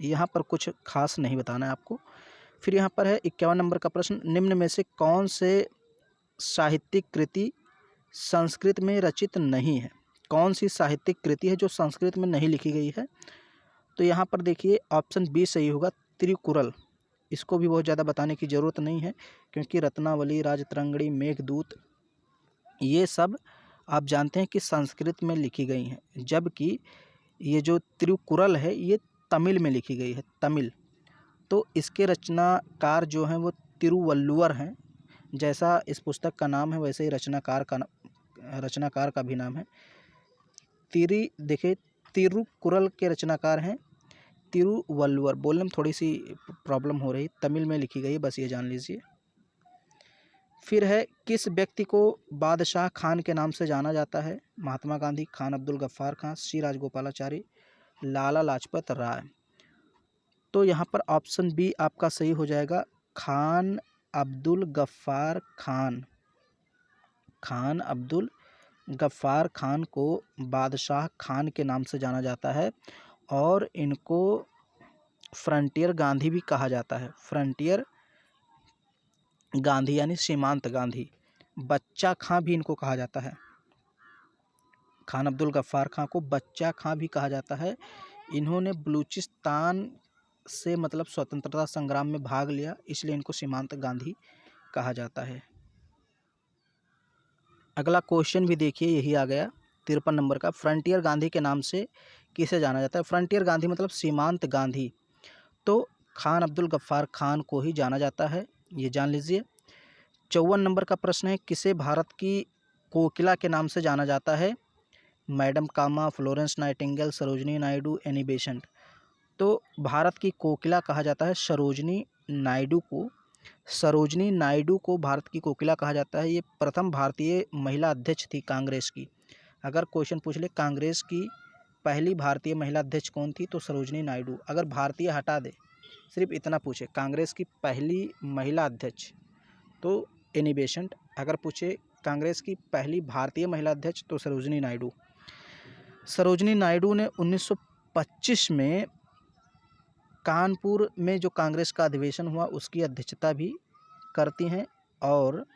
यहाँ पर कुछ खास नहीं बताना है आपको। फिर यहाँ पर है 51 नंबर का प्रश्न, निम्न में से कौन से साहित्यिक कृति संस्कृत में रचित नहीं है? कौन सी साहित्यिक कृति है जो संस्कृत में नहीं लिखी गई है? तो यहाँ पर देखिए ऑप्शन बी सही होगा, तिरुकुरल। इसको भी बहुत ज़्यादा बताने की ज़रूरत नहीं है क्योंकि रत्नावली, राजतरंगिणी, मेघदूत ये सब आप जानते हैं कि संस्कृत में लिखी गई हैं, जबकि ये जो तिरुकुरल है ये तमिल में लिखी गई है, तमिल। तो इसके रचनाकार जो हैं वो तिरुवल्लुवर हैं। जैसा इस पुस्तक का नाम है वैसे ही रचनाकार का भी नाम है। देखिए तिरुकुरल के रचनाकार हैं तिरुवल्लुवर। बोलने में थोड़ी सी प्रॉब्लम हो रही, तमिल में लिखी गई, बस ये जान लीजिए। फिर है किस व्यक्ति को बादशाह खान के नाम से जाना जाता है? महात्मा गांधी, खान अब्दुल गफ्फार खान, सी राजगोपालाचारी, लाला लाजपत राय। तो यहाँ पर ऑप्शन बी आपका सही हो जाएगा, खान अब्दुल गफ्फार खान। खान अब्दुल गफ्फार खान को बादशाह खान के नाम से जाना जाता है और इनको फ्रंटियर गांधी भी कहा जाता है। फ्रंटियर गांधी यानी सीमांत गांधी। बच्चा खां भी इनको कहा जाता है। खान अब्दुल गफ्फार खां को बच्चा खां भी कहा जाता है। इन्होंने बलूचिस्तान से मतलब स्वतंत्रता संग्राम में भाग लिया, इसलिए इनको सीमांत गांधी कहा जाता है। अगला क्वेश्चन भी देखिए यही आ गया 53 नंबर का, फ्रंटियर गांधी के नाम से किसे जाना जाता है? फ्रंटियर गांधी मतलब सीमांत गांधी, तो खान अब्दुल गफ्फार खान को ही जाना जाता है, ये जान लीजिए। 54 नंबर का प्रश्न है, किसे भारत की कोकिला के नाम से जाना जाता है? Madam Cama, Florence Nightingale, Sarojini Naidu, Annie Besant. तो भारत की कोकिला कहा जाता है सरोजनी नायडू को। सरोजनी नायडू को भारत की कोकिला कहा जाता है। ये प्रथम भारतीय महिला अध्यक्ष थी कांग्रेस की। अगर क्वेश्चन पूछ ले कांग्रेस की पहली भारतीय महिला अध्यक्ष कौन थी, तो सरोजनी नायडू। अगर भारतीय हटा दे, सिर्फ इतना पूछे कांग्रेस की पहली महिला अध्यक्ष, तो एनी बेसेंट। अगर पूछे कांग्रेस की पहली भारतीय महिला अध्यक्ष, तो सरोजनी नायडू। सरोजनी नायडू ने 1925 में कानपुर में जो कांग्रेस का अधिवेशन हुआ उसकी अध्यक्षता भी करती हैं और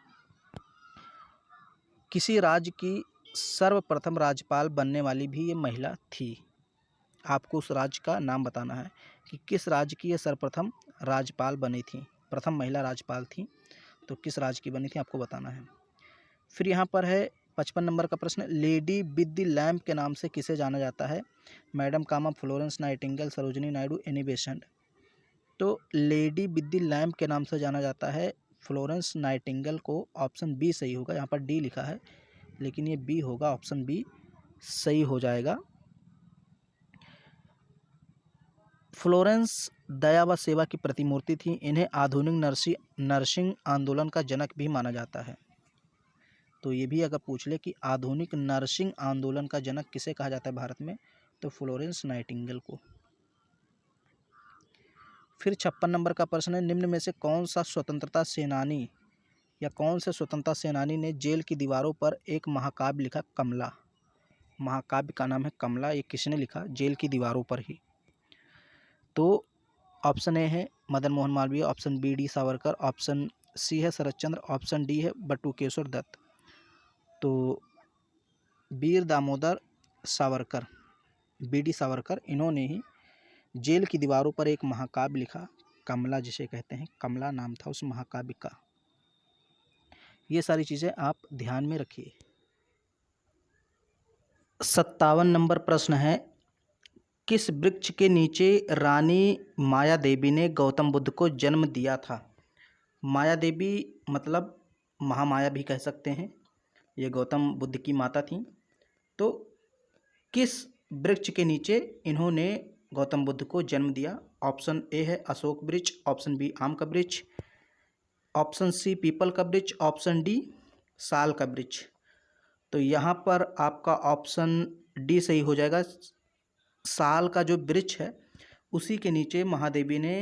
किसी राज्य की सर्वप्रथम राज्यपाल बनने वाली भी ये महिला थी। आपको उस राज्य का नाम बताना है कि किस राज्य की ये सर्वप्रथम राज्यपाल बनी थी, प्रथम महिला राज्यपाल थी, तो किस राज्य की बनी थी आपको बताना है। फिर यहाँ पर है 55 नंबर का प्रश्न, लेडी विद द लैम्प के नाम से किसे जाना जाता है? Madam Cama, Florence Nightingale, Sarojini Naidu, Annie Besant. तो लेडी विद द लैम्प के नाम से जाना जाता है फ्लोरेंस नाइटिंगेल को। ऑप्शन बी सही होगा, यहाँ पर डी लिखा है लेकिन ये बी होगा, ऑप्शन बी सही हो जाएगा। फ्लोरेंस दया व सेवा की प्रतिमूर्ति थी। इन्हें आधुनिक नर्सिंग आंदोलन का जनक भी माना जाता है। तो ये भी अगर पूछ ले कि आधुनिक नर्सिंग आंदोलन का जनक किसे कहा जाता है भारत में, तो फ्लोरेंस नाइटिंगेल को। फिर 56 नंबर का प्रश्न है, निम्न में से कौन सा स्वतंत्रता सेनानी या कौन से स्वतंत्रता सेनानी ने जेल की दीवारों पर एक महाकाव्य लिखा? कमला। महाकाव्य का नाम है कमला। ये किसने लिखा? जेल की दीवारों पर ही। तो ऑप्शन ए है Madan Mohan Malviya, option B D Savarkar, option C है शरत चंद्र, ऑप्शन डी है बटुकेश्वर दत्त। तो वीर दामोदर सावरकर, बी डी सावरकर, इन्होंने ही जेल की दीवारों पर एक महाकाव्य लिखा, कमला जिसे कहते हैं, कमला नाम था उस महाकाव्य का। ये सारी चीज़ें आप ध्यान में रखिए। 57 नंबर प्रश्न है, किस वृक्ष के नीचे रानी माया देवी ने गौतम बुद्ध को जन्म दिया था? माया देवी मतलब महामाया भी कह सकते हैं, ये गौतम बुद्ध की माता थी। तो किस वृक्ष के नीचे इन्होंने गौतम बुद्ध को जन्म दिया? ऑप्शन ए है अशोक वृक्ष, ऑप्शन बी आम का वृक्ष, ऑप्शन सी पीपल का वृक्ष, ऑप्शन डी साल का वृक्ष। तो यहाँ पर आपका ऑप्शन डी सही हो जाएगा। साल का जो वृक्ष है उसी के नीचे महादेवी ने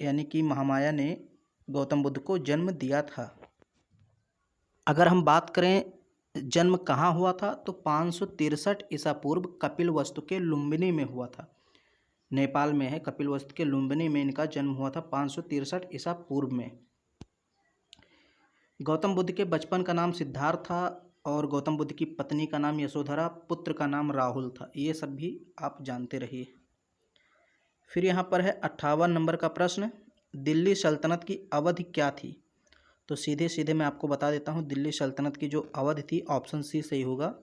यानी कि महामाया ने गौतम बुद्ध को जन्म दिया था। अगर हम बात करें जन्म कहाँ हुआ था, तो 563 ईसा पूर्व कपिलवस्तु के लुम्बिनी में हुआ था। नेपाल में है, कपिलवस्तु के लुम्बिनी में इनका जन्म हुआ था 563 ईसा पूर्व में। गौतम बुद्ध के बचपन का नाम सिद्धार्थ था और गौतम बुद्ध की पत्नी का नाम यशोधरा, पुत्र का नाम राहुल था। ये सब भी आप जानते रहिए। फिर यहाँ पर है 58 नंबर का प्रश्न, दिल्ली सल्तनत की अवधि क्या थी? तो सीधे सीधे मैं आपको बता देता हूँ, दिल्ली सल्तनत की जो अवधि थी ऑप्शन सी सही होगा,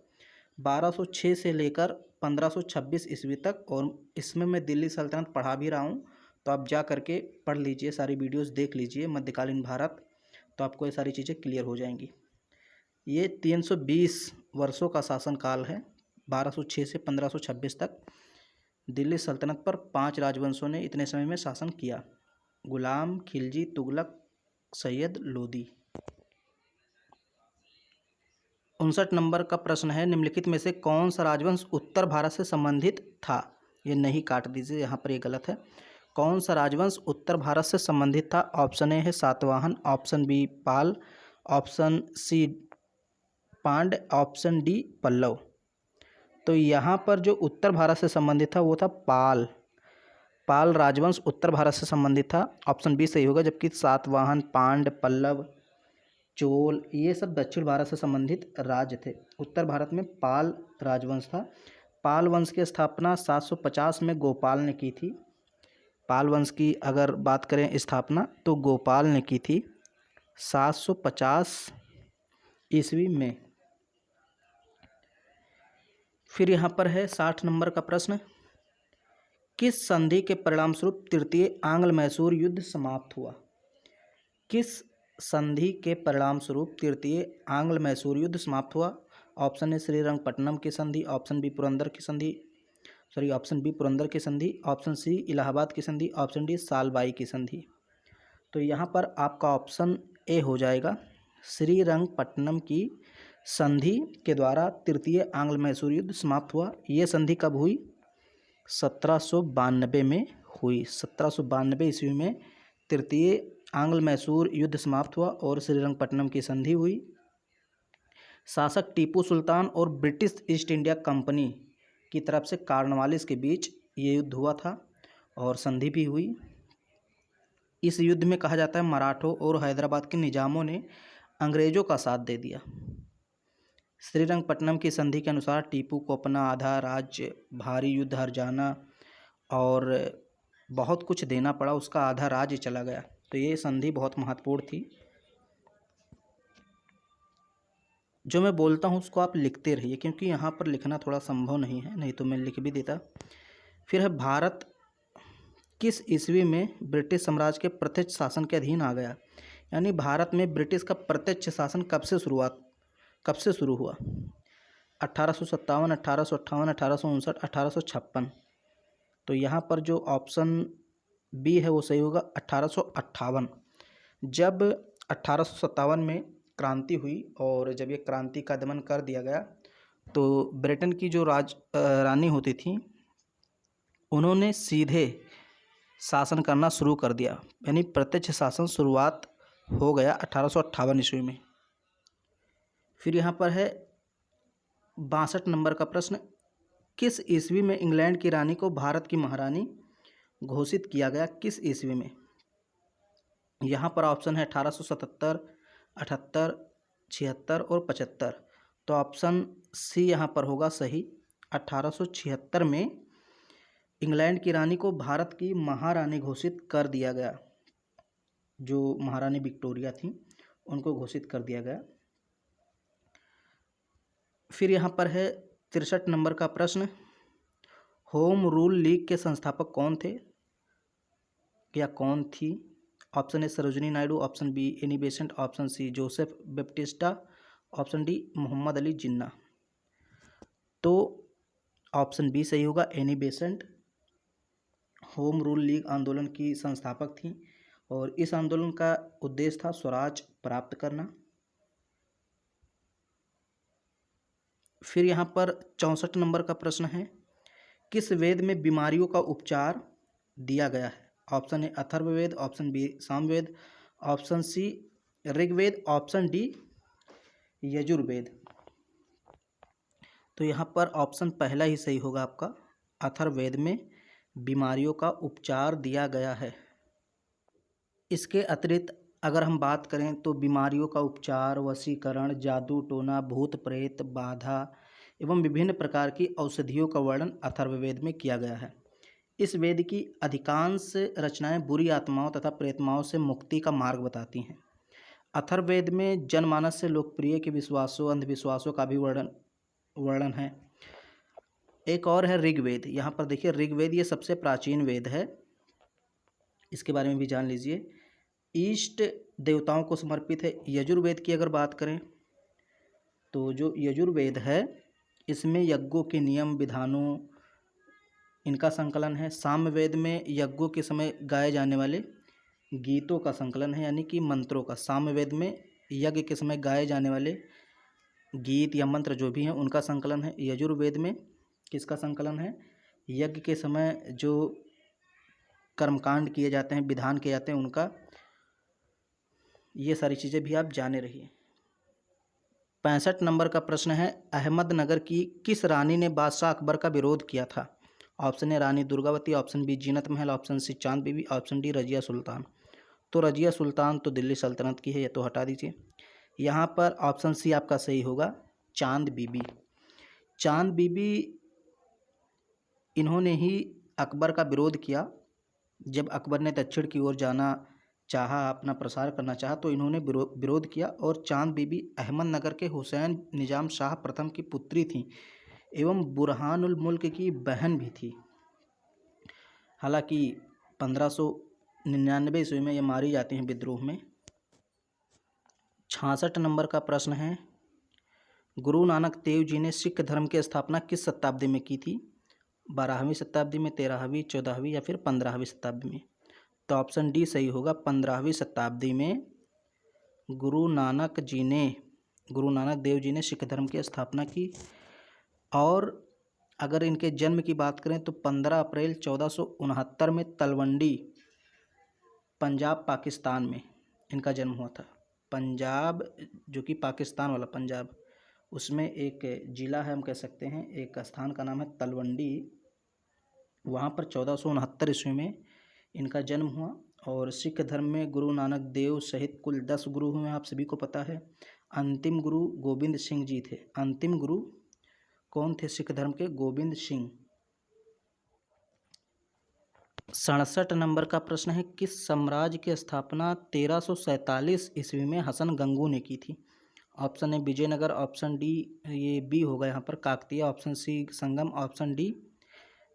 1206 से लेकर 1526 ईस्वी तक। और इसमें मैं दिल्ली सल्तनत पढ़ा भी रहा हूँ, तो आप जा करके पढ़ लीजिए, सारी वीडियोस देख लीजिए मध्यकालीन भारत, तो आपको ये सारी चीज़ें क्लियर हो जाएंगी। ये 320 वर्षों का शासनकाल है, 1206 से 1526 तक। दिल्ली सल्तनत पर 5 राजवंशों ने इतने समय में शासन किया, गुलाम, खिलजी, तुगलक, सैयद, लोदी। 59 नंबर का प्रश्न है, निम्नलिखित में से कौन सा राजवंश उत्तर भारत से संबंधित था? ये नहीं काट दीजिए, यहाँ पर ये गलत है। कौन सा राजवंश उत्तर भारत से संबंधित था? ऑप्शन ए है Satavahana, option B Pala, option C Pandya, option D Pallava. तो यहाँ पर जो उत्तर भारत से संबंधित था वो था पाल। पाल राजवंश उत्तर भारत से संबंधित था, ऑप्शन बी सही होगा। जबकि सातवाहन, पांड्य, पल्लव, चोल ये सब दक्षिण भारत से संबंधित राज्य थे। उत्तर भारत में पाल राजवंश था। पाल वंश की स्थापना 750 में गोपाल ने की थी। पाल वंश की अगर बात करें स्थापना, तो गोपाल ने की थी 750 ईस्वी में। फिर यहाँ पर है 60 नंबर का प्रश्न, किस संधि के परिणाम स्वरूप तृतीय आंग्ल मैसूर युद्ध समाप्त हुआ? किस संधि के परिणाम स्वरूप तृतीय आंग्ल मैसूर युद्ध समाप्त हुआ? ऑप्शन ए श्रीरंगपट्टनम की संधि, ऑप्शन बी पुरंदर की संधि, ऑप्शन बी पुरंदर की संधि, ऑप्शन सी इलाहाबाद की संधि, ऑप्शन डी सालबाई की संधि। तो यहाँ पर आपका ऑप्शन ए हो जाएगा, श्रीरंगपट्टनम की संधि के द्वारा तृतीय आंग्ल मैसूर युद्ध समाप्त हुआ। ये संधि कब हुई? 1792 में हुई। 1792 ईस्वी में तृतीय आंग्ल मैसूर युद्ध समाप्त हुआ और श्रीरंगपट्टनम की संधि हुई। शासक टीपू सुल्तान और ब्रिटिश ईस्ट इंडिया कंपनी की तरफ से कॉर्नवालिस के बीच ये युद्ध हुआ था और संधि भी हुई। इस युद्ध में कहा जाता है मराठों और हैदराबाद के निजामों ने अंग्रेज़ों का साथ दे दिया। श्रीरंगपट्टनम की संधि के अनुसार टीपू को अपना आधा राज्य, भारी युद्ध हार जाना और बहुत कुछ देना पड़ा, उसका आधा राज्य चला गया। तो ये संधि बहुत महत्वपूर्ण थी। जो मैं बोलता हूँ उसको आप लिखते रहिए, क्योंकि यहाँ पर लिखना थोड़ा संभव नहीं है, नहीं तो मैं लिख भी देता। फिर है भारत किस ईस्वी में ब्रिटिश साम्राज्य के प्रत्यक्ष शासन के अधीन आ गया? यानी भारत में ब्रिटिश का प्रत्यक्ष शासन कब से शुरू हुआ? 1857, 1858, 1859, 1856। तो यहाँ पर जो ऑप्शन बी है वो सही होगा, 1858। जब 1857 में क्रांति हुई और जब ये क्रांति का दमन कर दिया गया, तो ब्रिटेन की जो रानी होती थी उन्होंने सीधे शासन करना शुरू कर दिया, यानी प्रत्यक्ष शासन शुरुआत हो गया 1858 ईस्वी में। फिर यहाँ पर है 62 नंबर का प्रश्न, किस ईस्वी में इंग्लैंड की रानी को भारत की महारानी घोषित किया गया? किस ईस्वी में? यहाँ पर ऑप्शन है 1877, 78, 76 और 75। तो ऑप्शन सी यहाँ पर होगा सही। 1876 में इंग्लैंड की रानी को भारत की महारानी घोषित कर दिया गया। जो महारानी विक्टोरिया थी उनको घोषित कर दिया गया। फिर यहाँ पर है 63 नंबर का प्रश्न, होम रूल लीग के संस्थापक कौन थे या कौन थी? Option A Sarojini Naidu, option B Annie Besant, option C Joseph Baptista, option D Mohammad Ali Jinnah. तो ऑप्शन बी सही होगा, Annie Besant home rule league आंदोलन की संस्थापक थी और इस आंदोलन का उद्देश्य था स्वराज प्राप्त करना। फिर यहाँ पर 64 नंबर का प्रश्न है, किस वेद में बीमारियों का उपचार दिया गया है? Option A Atharvaveda, option B Samaveda, option C Rigveda, option D Yajurveda. तो यहाँ पर ऑप्शन पहला ही सही होगा आपका, अथर्ववेद में बीमारियों का उपचार दिया गया है। इसके अतिरिक्त अगर हम बात करें तो बीमारियों का उपचार, वशीकरण, जादू टोना, भूत प्रेत बाधा एवं विभिन्न प्रकार की औषधियों का वर्णन अथर्ववेद में किया गया है। इस वेद की अधिकांश रचनाएं बुरी आत्माओं तथा प्रेतमाओं से मुक्ति का मार्ग बताती हैं। अथर्ववेद में जनमानस से लोकप्रिय के विश्वासों, अंधविश्वासों का भी वर्णन है। एक और है ऋग्वेद। यहाँ पर देखिए ऋग्वेद ये सबसे प्राचीन वेद है, इसके बारे में भी जान लीजिए। ईष्ट देवताओं को समर्पित है। यजुर्वेद की अगर बात करें तो जो यजुर्वेद है इसमें यज्ञों के नियम विधानों इनका संकलन है। सामवेद में यज्ञों के समय गाए जाने वाले गीतों का संकलन है, यानी कि मंत्रों का। सामवेद में यज्ञ के समय गाए जाने वाले गीत या मंत्र जो भी हैं उनका संकलन है। यजुर्वेद में किसका संकलन है? यज्ञ के समय जो कर्मकांड किए जाते हैं, विधान किए जाते हैं उनका। ये सारी चीज़ें भी आप जाने रहिए। 65 नंबर का प्रश्न है, अहमदनगर की किस रानी ने बादशाह अकबर का विरोध किया था? Option A Rani Durgavati, option B Zeenat Mahal, option C Chand Bibi, option D Razia Sultan. तो रजिया सुल्तान तो दिल्ली सल्तनत की है, ये तो हटा दीजिए। यहाँ पर ऑप्शन सी आपका सही होगा, चांद बीबी। चांद बीबी इन्होंने ही अकबर का विरोध किया। जब अकबर ने दक्षिण की ओर जाना चाहा, अपना प्रसार करना चाहा, तो इन्होंने विरोध किया। और चांद बीबी अहमदनगर के हुसैन निजाम शाह प्रथम की पुत्री थी एवं बुरहानुल मुल्क की बहन भी थी। हालांकि 1599 ईस्वी में ये मारी जाती हैं विद्रोह में। 66 नंबर का प्रश्न है, गुरु नानक देव जी ने सिख धर्म की स्थापना किस शताब्दी में की थी? 12वीं शताब्दी में, 13वीं, 14वीं या फिर 15वीं शताब्दी में? तो ऑप्शन डी सही होगा, 15वीं शताब्दी में गुरु नानक देव जी ने सिख धर्म की स्थापना की। और अगर इनके जन्म की बात करें तो 15 अप्रैल 1469 में तलवंडी, पंजाब पाकिस्तान में इनका जन्म हुआ था। पंजाब जो कि पाकिस्तान वाला पंजाब, उसमें एक ज़िला है, हम कह सकते हैं, एक स्थान का नाम है तलवंडी। वहाँ पर 1469 ईस्वी में इनका जन्म हुआ। और सिख धर्म में गुरु नानक देव सहित कुल 10 गुरु हुए, आप सभी को पता है। अंतिम गुरु गोविंद सिंह जी थे। अंतिम गुरु कौन थे सिख धर्म के? गोविंद सिंह। 67 नंबर का प्रश्न है, किस साम्राज्य की स्थापना 1347 ईस्वी में हसन गंगू ने की थी? Option A Vijayanagar, option D ये बी होगा यहाँ पर Kakatiya, option C Sangam, option D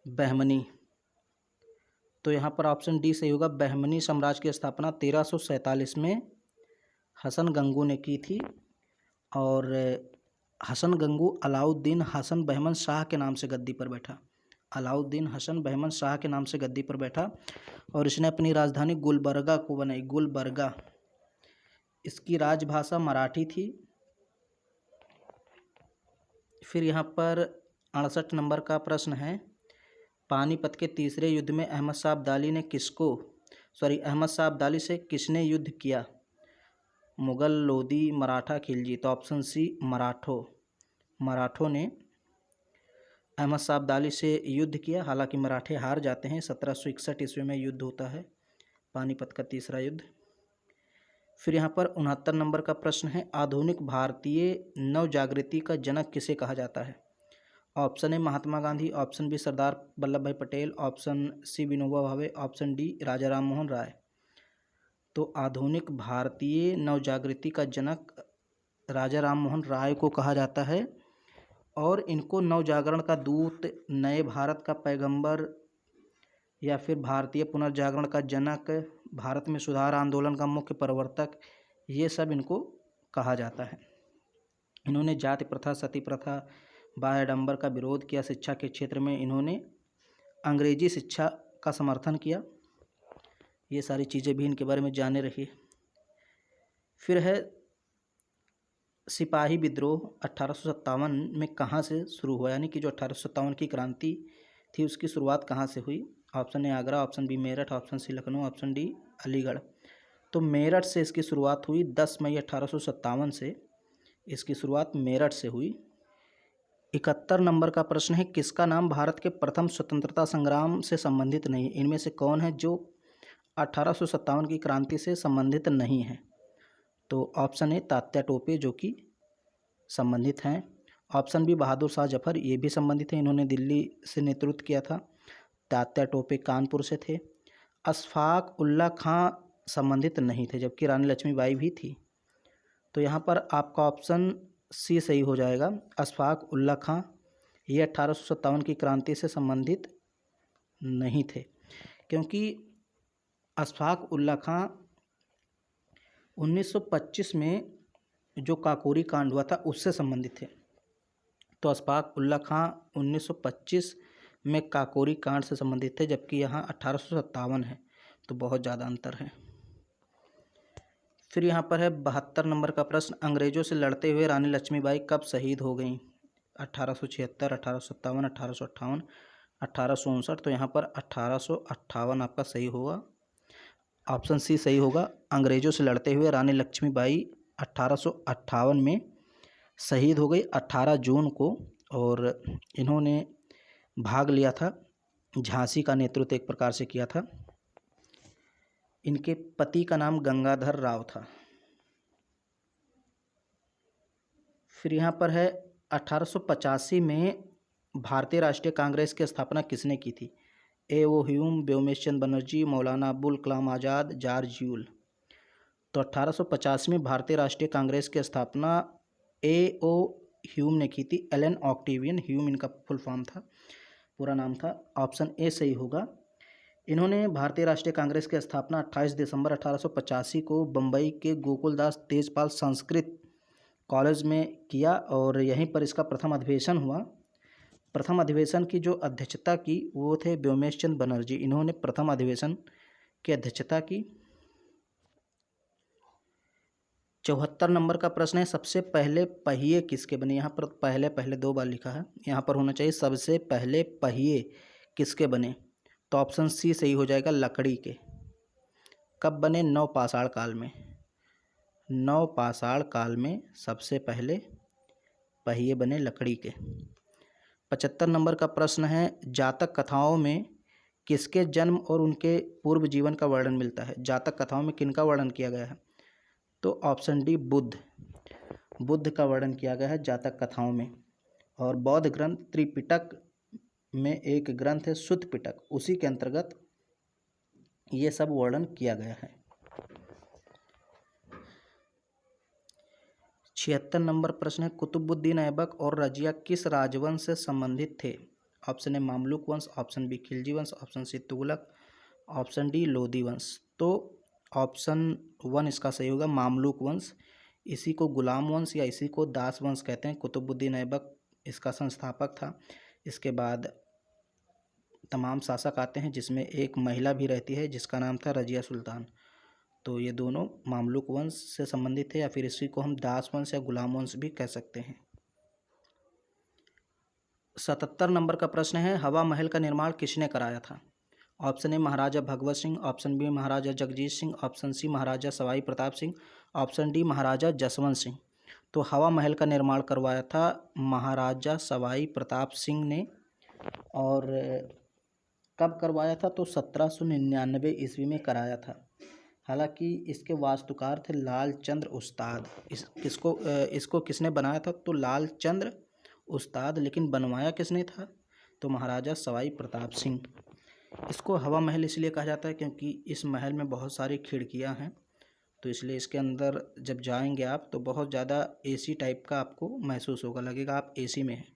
Bahmani. तो यहाँ पर ऑप्शन डी सही होगा, बहमनी साम्राज्य की स्थापना 1347 में हसन गंगू ने की थी। और हसन गंगू अलाउद्दीन हसन बहमन शाह के नाम से गद्दी पर बैठा। अलाउद्दीन हसन बहमन शाह के नाम से गद्दी पर बैठा और इसने अपनी राजधानी गुलबर्गा को बनाई। गुलबर्गा, इसकी राजभाषा मराठी थी। फिर यहाँ पर 68 नंबर का प्रश्न है, पानीपत के तीसरे युद्ध में अहमद शाह अब्दाली से किसने युद्ध किया? मुगल, लोदी, मराठा, खिलजी। तो ऑप्शन सी मराठों ने अहमद शाह अब्दाली से युद्ध किया। हालांकि मराठे हार जाते हैं। 1761 ईस्वी में युद्ध होता है, पानीपत का तीसरा युद्ध। फिर यहाँ पर 69 नंबर का प्रश्न है, आधुनिक भारतीय नवजागृति का जनक किसे कहा जाता है? Option A Mahatma Gandhi, option B Sardar Vallabh Bhai Patel, option C Vinoba Bhave, option D Raja Ram Mohan Roy. तो आधुनिक भारतीय नवजागृति का जनक राजा राम मोहन राय को कहा जाता है और इनको नवजागरण का दूत, नए भारत का पैगंबर या फिर भारतीय पुनर्जागरण का जनक, भारत में सुधार आंदोलन का मुख्य प्रवर्तक, ये सब इनको कहा जाता है। इन्होंने जाति प्रथा, सती प्रथा, बाह्य आडंबर का विरोध किया। शिक्षा के क्षेत्र में इन्होंने अंग्रेजी शिक्षा का समर्थन किया। ये सारी चीज़ें भी इनके बारे में जाने रहिए। फिर है सिपाही विद्रोह 1857 में कहाँ से शुरू हुआ, यानी कि जो 1857 की क्रांति थी उसकी शुरुआत कहाँ से हुई। Option A Agra, option B Meerut, option C Lucknow, option D Aligarh. तो मेरठ से इसकी शुरुआत हुई। 10 मई 1857 से इसकी शुरुआत मेरठ से हुई। 71 नंबर का प्रश्न है, किसका नाम भारत के प्रथम स्वतंत्रता संग्राम से संबंधित नहीं है। इनमें से कौन है जो 1857 की क्रांति से संबंधित नहीं है। तो ऑप्शन ए तात्या टोपे जो कि संबंधित हैं। ऑप्शन बी बहादुर शाह जफर, ये भी संबंधित हैं, इन्होंने दिल्ली से नेतृत्व किया था। तात्या टोपे कानपुर से थे। अशफाक उल्ला खां संबंधित नहीं थे, जबकि रानी लक्ष्मीबाई भी थी। तो यहाँ पर आपका ऑप्शन सी सही हो जाएगा, अशफाक उल्ला खां। ये 1857 की क्रांति से संबंधित नहीं थे, क्योंकि अशफाक उल्ला खां 1925 में जो काकोरी कांड हुआ था उससे संबंधित थे। तो अशफाक उल्ला खां 1925 में काकोरी कांड से संबंधित थे, जबकि यहाँ 1857 है, तो बहुत ज़्यादा अंतर है। फिर यहाँ पर है 72 नंबर का प्रश्न, अंग्रेजों से लड़ते हुए रानी लक्ष्मीबाई कब शहीद हो गई। 1876, 1857, 1858, 1859। तो यहाँ पर 1858 आपका सही होगा, ऑप्शन सी सही होगा। अंग्रेजों से लड़ते हुए रानी लक्ष्मीबाई 1858 में शहीद हो गई 18 जून को, और इन्होंने भाग लिया था, झांसी का नेतृत्व एक प्रकार से किया था। इनके पति का नाम गंगाधर राव था। फिर यहाँ पर है 1885 में भारतीय राष्ट्रीय कांग्रेस की स्थापना किसने की थी। A.O.. Hume, Vyomesh Banerjee, Maulana Abul Kalam Azad, George Yule. तो 1885 में भारतीय राष्ट्रीय कांग्रेस की स्थापना ए.ओ. ह्यूम ने की थी। एलन ऑक्टेवियन ह्यूम इनका फुल फॉर्म था, पूरा नाम था। ऑप्शन ए सही होगा। इन्होंने भारतीय राष्ट्रीय कांग्रेस की स्थापना 28 दिसंबर 1885 को बम्बई के गोकुलदास तेजपाल संस्कृत कॉलेज में किया, और यहीं पर इसका प्रथम अधिवेशन हुआ। प्रथम अधिवेशन की जो अध्यक्षता की वो थे व्योमेश चंद्र बनर्जी, इन्होंने प्रथम अधिवेशन की अध्यक्षता की। 74 नंबर का प्रश्न है, सबसे पहले पहिए किसके बने। यहाँ पर पहले पहले 2 बार लिखा है, यहाँ पर होना चाहिए सबसे पहले पहिए किसके बने। तो ऑप्शन सी सही हो जाएगा, लकड़ी के। कब बने, नवपाषाण काल में। नवपाषाण काल में सबसे पहले पहिए बने लकड़ी के। 75 नंबर का प्रश्न है, जातक कथाओं में किसके जन्म और उनके पूर्व जीवन का वर्णन मिलता है। जातक कथाओं में किनका वर्णन किया गया है। तो ऑप्शन डी बुद्ध का वर्णन किया गया है जातक कथाओं में। और बौद्ध ग्रंथ त्रिपिटक में एक ग्रंथ है सुत्त पिटक, उसी के अंतर्गत ये सब वर्णन किया गया है। 76 नंबर प्रश्न है, कुतुबुद्दीन ऐबक और रजिया किस राजवंश से संबंधित थे। ऑप्शन ए मामलुक वंश, ऑप्शन बी खिलजी वंश, option C Tughlaq, option D Lodi वंश। तो ऑप्शन 1 इसका सही होगा, मामलुक वंश। इसी को गुलाम वंश या इसी को दास वंश कहते हैं। कुतुबुद्दीन ऐबक इसका संस्थापक था। इसके बाद तमाम शासक आते हैं, जिसमें एक महिला भी रहती है जिसका नाम था रजिया सुल्तान। तो ये दोनों मामलुक वंश से संबंधित है, या फिर इसी को हम दास वंश या गुलाम वंश भी कह सकते हैं। 77 नंबर का प्रश्न है, हवा महल का निर्माण किसने कराया था। Option A Maharaja Bhagwat Singh, option B Maharaja Jagjit Singh, option C Maharaja Sawai Pratap Singh, option D Maharaja Jaswant Singh. तो हवा महल का निर्माण करवाया था महाराजा सवाई प्रताप सिंह ने। और कब करवाया था, तो 1799 ईस्वी में कराया था। हालांकि इसके वास्तुकार थे लाल चंद्र उस्ताद। इसको किसने बनाया था, तो लाल चंद्र उस्ताद, लेकिन बनवाया किसने था? तो महाराजा सवाई प्रताप सिंह। इसको हवा महल इसलिए कहा जाता है क्योंकि इस महल में बहुत सारी खिड़कियां हैं, तो इसलिए इसके अंदर जब जाएंगे आप तो बहुत ज़्यादा एसी टाइप का आपको महसूस होगा, लगेगा आप एसी में हैं।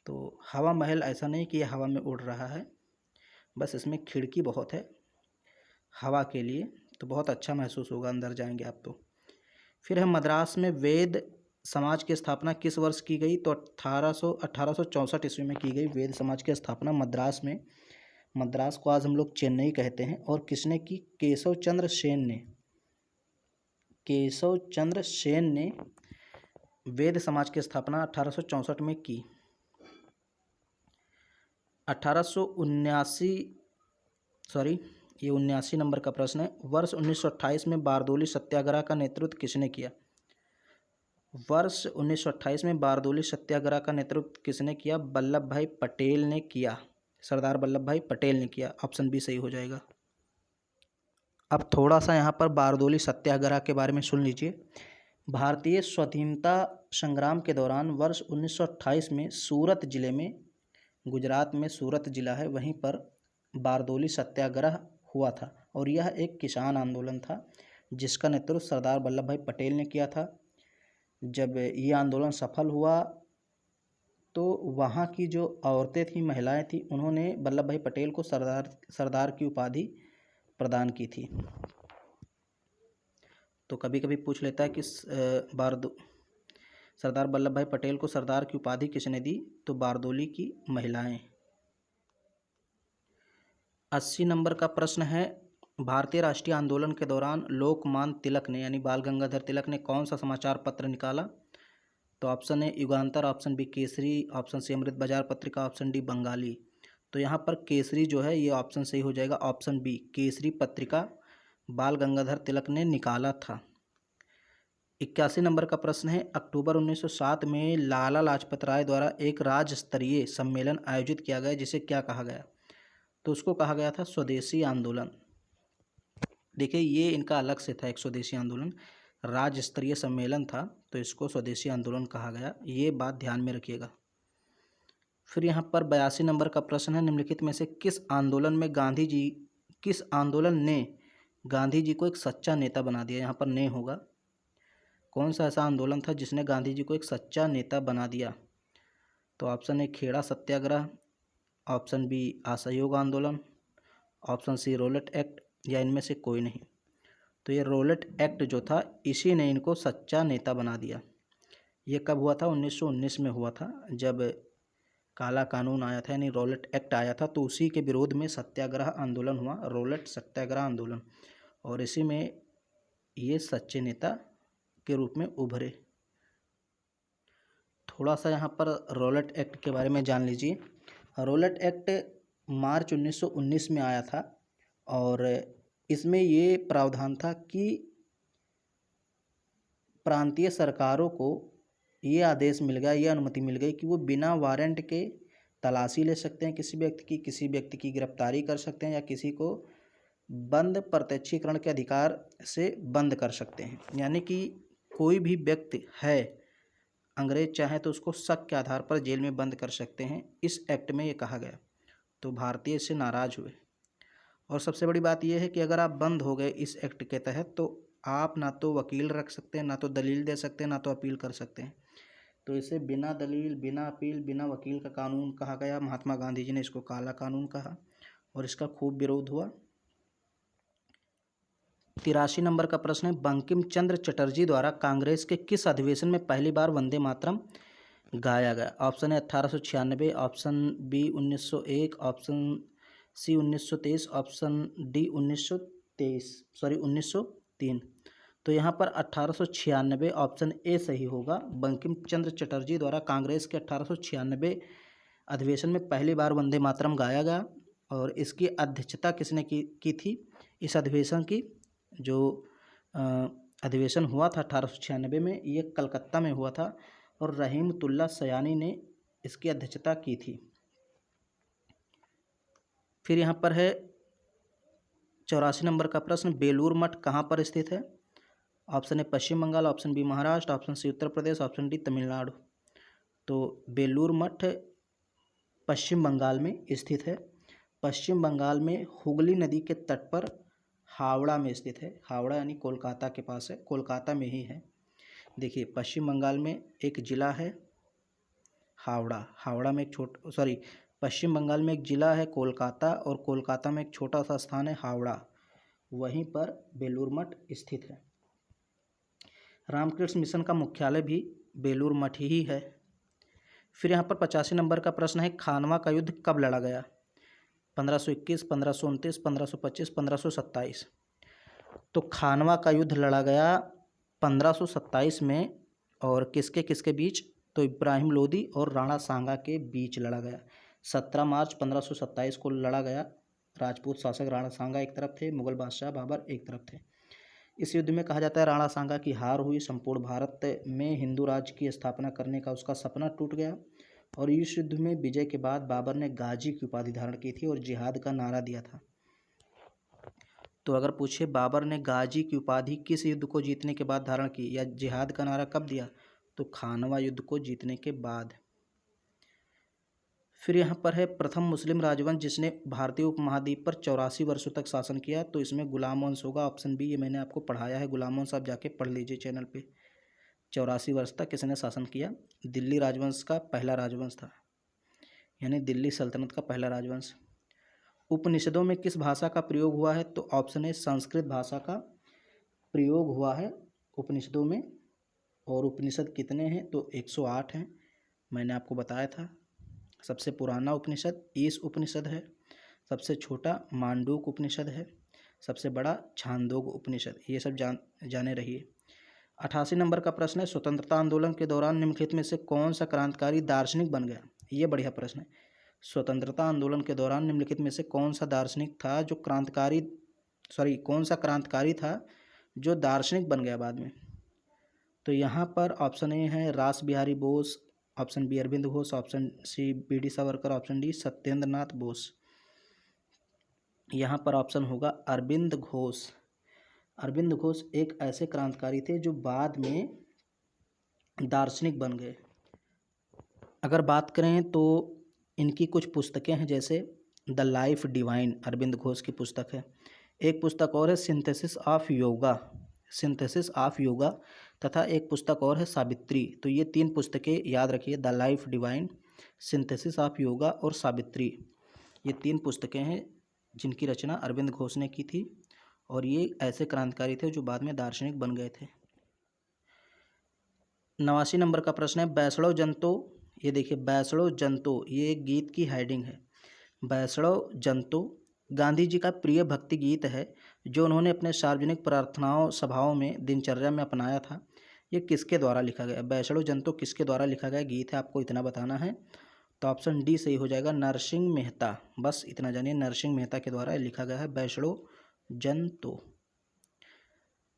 तो हवा महल ऐसा नहीं कि यह हवा में उड़ रहा है, बस इसमें खिड़की बहुत है हवा के लिए, तो बहुत अच्छा महसूस होगा अंदर जाएंगे आप तो। फिर है मद्रास में वेद समाज की स्थापना किस वर्ष की गई? तो 1864 ईस्वी में की गई वेद समाज की स्थापना मद्रास में। मद्रास को आज हम लोग चेन्नई कहते हैं। और किसने की? केशव चंद्र सेन ने। केशव चंद्र सेन ने वेद समाज की स्थापना 1864 में की। 79 नंबर का प्रश्न है। वर्ष 1928 में बारदोली सत्याग्रह का नेतृत्व किसने किया? वर्ष 1928 में बारदोली सत्याग्रह का नेतृत्व किसने किया? वल्लभ भाई पटेल ने किया। सरदार वल्लभ भाई पटेल ने किया। ऑप्शन बी सही हो जाएगा। अब थोड़ा सा यहाँ पर बारदोली सत्याग्रह के बारे में सुन लीजिए। भारतीय स्वतंत्रता संग्राम के दौरान वर्ष 1928 में सूरत जिले में, गुजरात में सूरत जिला है, वहीं पर बारदोली सत्याग्रह हुआ था और यह एक किसान आंदोलन था जिसका नेतृत्व सरदार वल्लभ भाई पटेल ने किया था। जब ये आंदोलन सफल हुआ तो वहाँ की जो औरतें थीं, महिलाएं थीं, उन्होंने वल्लभ भाई पटेल को सरदार की उपाधि प्रदान की थी। तो कभी कभी पूछ लेता है कि सरदार वल्लभ भाई पटेल को सरदार की उपाधि किसने दी? तो बारदोली की महिलाएं। 80 नंबर का प्रश्न है। भारतीय राष्ट्रीय आंदोलन के दौरान लोकमान्य तिलक ने यानी बाल गंगाधर तिलक ने कौन सा समाचार पत्र निकाला? तो option A Yugantar, option B Kesari, option C Amrita Bazar Patrika, option D Bengali. तो यहाँ पर केसरी जो है ये ऑप्शन सही हो जाएगा। ऑप्शन बी केसरी पत्रिका बाल गंगाधर तिलक ने निकाला था। 81 नंबर का प्रश्न है। अक्टूबर 1907 में लाला लाजपत राय द्वारा एक राज्य स्तरीय सम्मेलन आयोजित किया गया जिसे क्या कहा गया? तो उसको कहा गया था स्वदेशी आंदोलन। देखिए ये इनका अलग से था, एक स्वदेशी आंदोलन राज्य स्तरीय सम्मेलन था, तो इसको स्वदेशी आंदोलन कहा गया। ये बात ध्यान में रखिएगा। फिर यहाँ पर 82 नंबर का प्रश्न है। निम्नलिखित में से किस आंदोलन ने गांधी जी को एक सच्चा नेता बना दिया? यहाँ पर ने होगा। कौन सा ऐसा आंदोलन था जिसने गांधी जी को एक सच्चा नेता बना दिया? तो option A Kheda Satyagraha, option B असहयोग आंदोलन, ऑप्शन सी रोलेट एक्ट, या इनमें से कोई नहीं। तो ये रोलेट एक्ट जो था इसी ने इनको सच्चा नेता बना दिया। ये कब हुआ था? 1919 में हुआ था, जब काला कानून आया था यानी रोलेट एक्ट आया था, तो उसी के विरोध में सत्याग्रह आंदोलन हुआ, रोलेट सत्याग्रह आंदोलन, और इसी में ये सच्चे नेता के रूप में उभरे। थोड़ा सा यहाँ पर रोलेट एक्ट के बारे में जान लीजिए। रोलेट एक्ट मार्च 1919 में आया था और इसमें ये प्रावधान था कि प्रांतीय सरकारों को ये आदेश मिल गया, ये अनुमति मिल गई कि वो बिना वारंट के तलाशी ले सकते हैं किसी व्यक्ति की गिरफ्तारी कर सकते हैं या किसी को बंद प्रत्यक्षीकरण के अधिकार से बंद कर सकते हैं। यानी कि कोई भी व्यक्ति है, अंग्रेज चाहे तो उसको शक के आधार पर जेल में बंद कर सकते हैं। इस एक्ट में ये कहा गया, तो भारतीय इससे नाराज हुए। और सबसे बड़ी बात यह है कि अगर आप बंद हो गए इस एक्ट के तहत तो आप ना तो वकील रख सकते हैं, ना तो दलील दे सकते हैं, ना तो अपील कर सकते हैं। तो इसे बिना दलील, बिना अपील, बिना वकील का कानून कहा गया। महात्मा गांधी जी ने इसको काला कानून कहा और इसका खूब विरोध हुआ। 83 नंबर का प्रश्न है। बंकिम चंद्र चटर्जी द्वारा कांग्रेस के किस अधिवेशन में पहली बार वंदे मातरम गाया गया? ऑप्शन है 1896, option B 1901, option C 1923, option D 1903। तो यहाँ पर 1896 ऑप्शन ए सही होगा। बंकिम चंद्र चटर्जी द्वारा कांग्रेस के 1896 अधिवेशन में पहली बार वंदे मातरम गाया गया और इसकी अध्यक्षता किसने की थी? इस अधिवेशन की जो अधिवेशन हुआ था 1896 में, ये कलकत्ता में हुआ था और रहीमतुल्लाह सयानी ने इसकी अध्यक्षता की थी। फिर यहाँ पर है 84 नंबर का प्रश्न। बेलूर मठ कहाँ पर स्थित है? Option A Paschim Bengal, option B Maharashtra, option C Uttar Pradesh, option D Tamil Nadu. तो बेलूर मठ पश्चिम बंगाल में स्थित है। पश्चिम बंगाल में हुगली नदी के तट पर हावड़ा में स्थित है। हावड़ा यानी कोलकाता के पास है, कोलकाता में ही है। देखिए पश्चिम बंगाल में एक ज़िला है हावड़ा, हावड़ा में एक पश्चिम बंगाल में एक ज़िला है कोलकाता, और कोलकाता में एक छोटा सा स्थान है हावड़ा, वहीं पर बेलूर मठ स्थित है। रामकृष्ण मिशन का मुख्यालय भी बेलूर मठ ही है। फिर यहाँ पर 85 नंबर का प्रश्न है, खानवा का युद्ध कब लड़ा गया? 1521, 1529, 1525, 1527। तो खानवा का युद्ध लड़ा गया 1527 में, और किसके किसके बीच? तो इब्राहिम लोदी और राणा सांगा के बीच लड़ा गया। 17 मार्च 1527 को लड़ा गया। राजपूत शासक राणा सांगा एक तरफ थे, मुगल बादशाह बाबर एक तरफ थे। इस युद्ध में कहा जाता है राणा सांगा की हार हुई, संपूर्ण भारत में हिंदू राज्य की स्थापना करने का उसका सपना टूट गया, और इस युद्ध में विजय के बाद बाबर ने गाजी की उपाधि धारण की थी और जिहाद का नारा दिया था। तो अगर पूछे बाबर ने गाजी की उपाधि किस युद्ध को जीतने के बाद धारण की, या जिहाद का नारा कब दिया? तो खानवा युद्ध को जीतने के बाद। फिर यहाँ पर है प्रथम मुस्लिम राजवंश जिसने भारतीय उपमहाद्वीप पर 84 वर्षों तक शासन किया। तो इसमें गुलाम वंश होगा, ऑप्शन बी। ये मैंने आपको पढ़ाया है, गुलाम वंश आप जाके पढ़ लीजिए चैनल पे। 84 वर्ष तक किसने शासन किया? दिल्ली राजवंश का पहला राजवंश था, यानी दिल्ली सल्तनत का पहला राजवंश। उपनिषदों में किस भाषा का प्रयोग हुआ है? तो ऑप्शन ए संस्कृत भाषा का प्रयोग हुआ है उपनिषदों में। और उपनिषद कितने हैं? तो 108 हैं, मैंने आपको बताया था। सबसे पुराना उपनिषद ईश उपनिषद है, सबसे छोटा मांडूक उपनिषद है, सबसे बड़ा छांदोग उपनिषद। ये सब जाने रहिए। 88 नंबर का प्रश्न है, स्वतंत्रता आंदोलन के दौरान निम्नलिखित में से कौन सा क्रांतिकारी दार्शनिक बन गया? ये बढ़िया प्रश्न है। स्वतंत्रता आंदोलन के दौरान निम्नलिखित में से कौन सा दार्शनिक था जो कौन सा क्रांतिकारी था जो दार्शनिक बन गया बाद में? तो यहाँ पर ऑप्शन ए है Ras Bihari Bose, option B Aurobindo Ghosh, option C V D. Savarkar, option D Satyendra Nath Bose. यहाँ पर ऑप्शन होगा अरविंद घोष। अरविंद घोष एक ऐसे क्रांतिकारी थे जो बाद में दार्शनिक बन गए। अगर बात करें तो इनकी कुछ पुस्तकें हैं, जैसे the life divine Aurobindo Ghosh की पुस्तक है। एक पुस्तक और है सिंथेसिस ऑफ योगा, तथा एक पुस्तक और है सावित्री। तो ये 3 पुस्तकें याद रखिए, the life divine, synthesis of yoga और सावित्री। ये 3 पुस्तकें हैं जिनकी रचना अरविंद घोष ने की थी, और ये ऐसे क्रांतिकारी थे जो बाद में दार्शनिक बन गए थे। 89 नंबर का प्रश्न है, बैसड़ो जनतो। ये देखिए बैसड़ो जनतो, ये एक गीत की हेडिंग है। बैसड़ो जनतो गांधी जी का प्रिय भक्ति गीत है जो उन्होंने अपने सार्वजनिक प्रार्थनाओं सभाओं में दिनचर्या में अपनाया था। ये किसके द्वारा लिखा गया? बैसड़ो जनतो किसके द्वारा लिखा गया गीत है, आपको इतना बताना है। तो ऑप्शन डी सही हो जाएगा, नरसिंह मेहता। बस इतना जानिए, नरसिंह मेहता के द्वारा लिखा गया है बैसड़ो जनतो।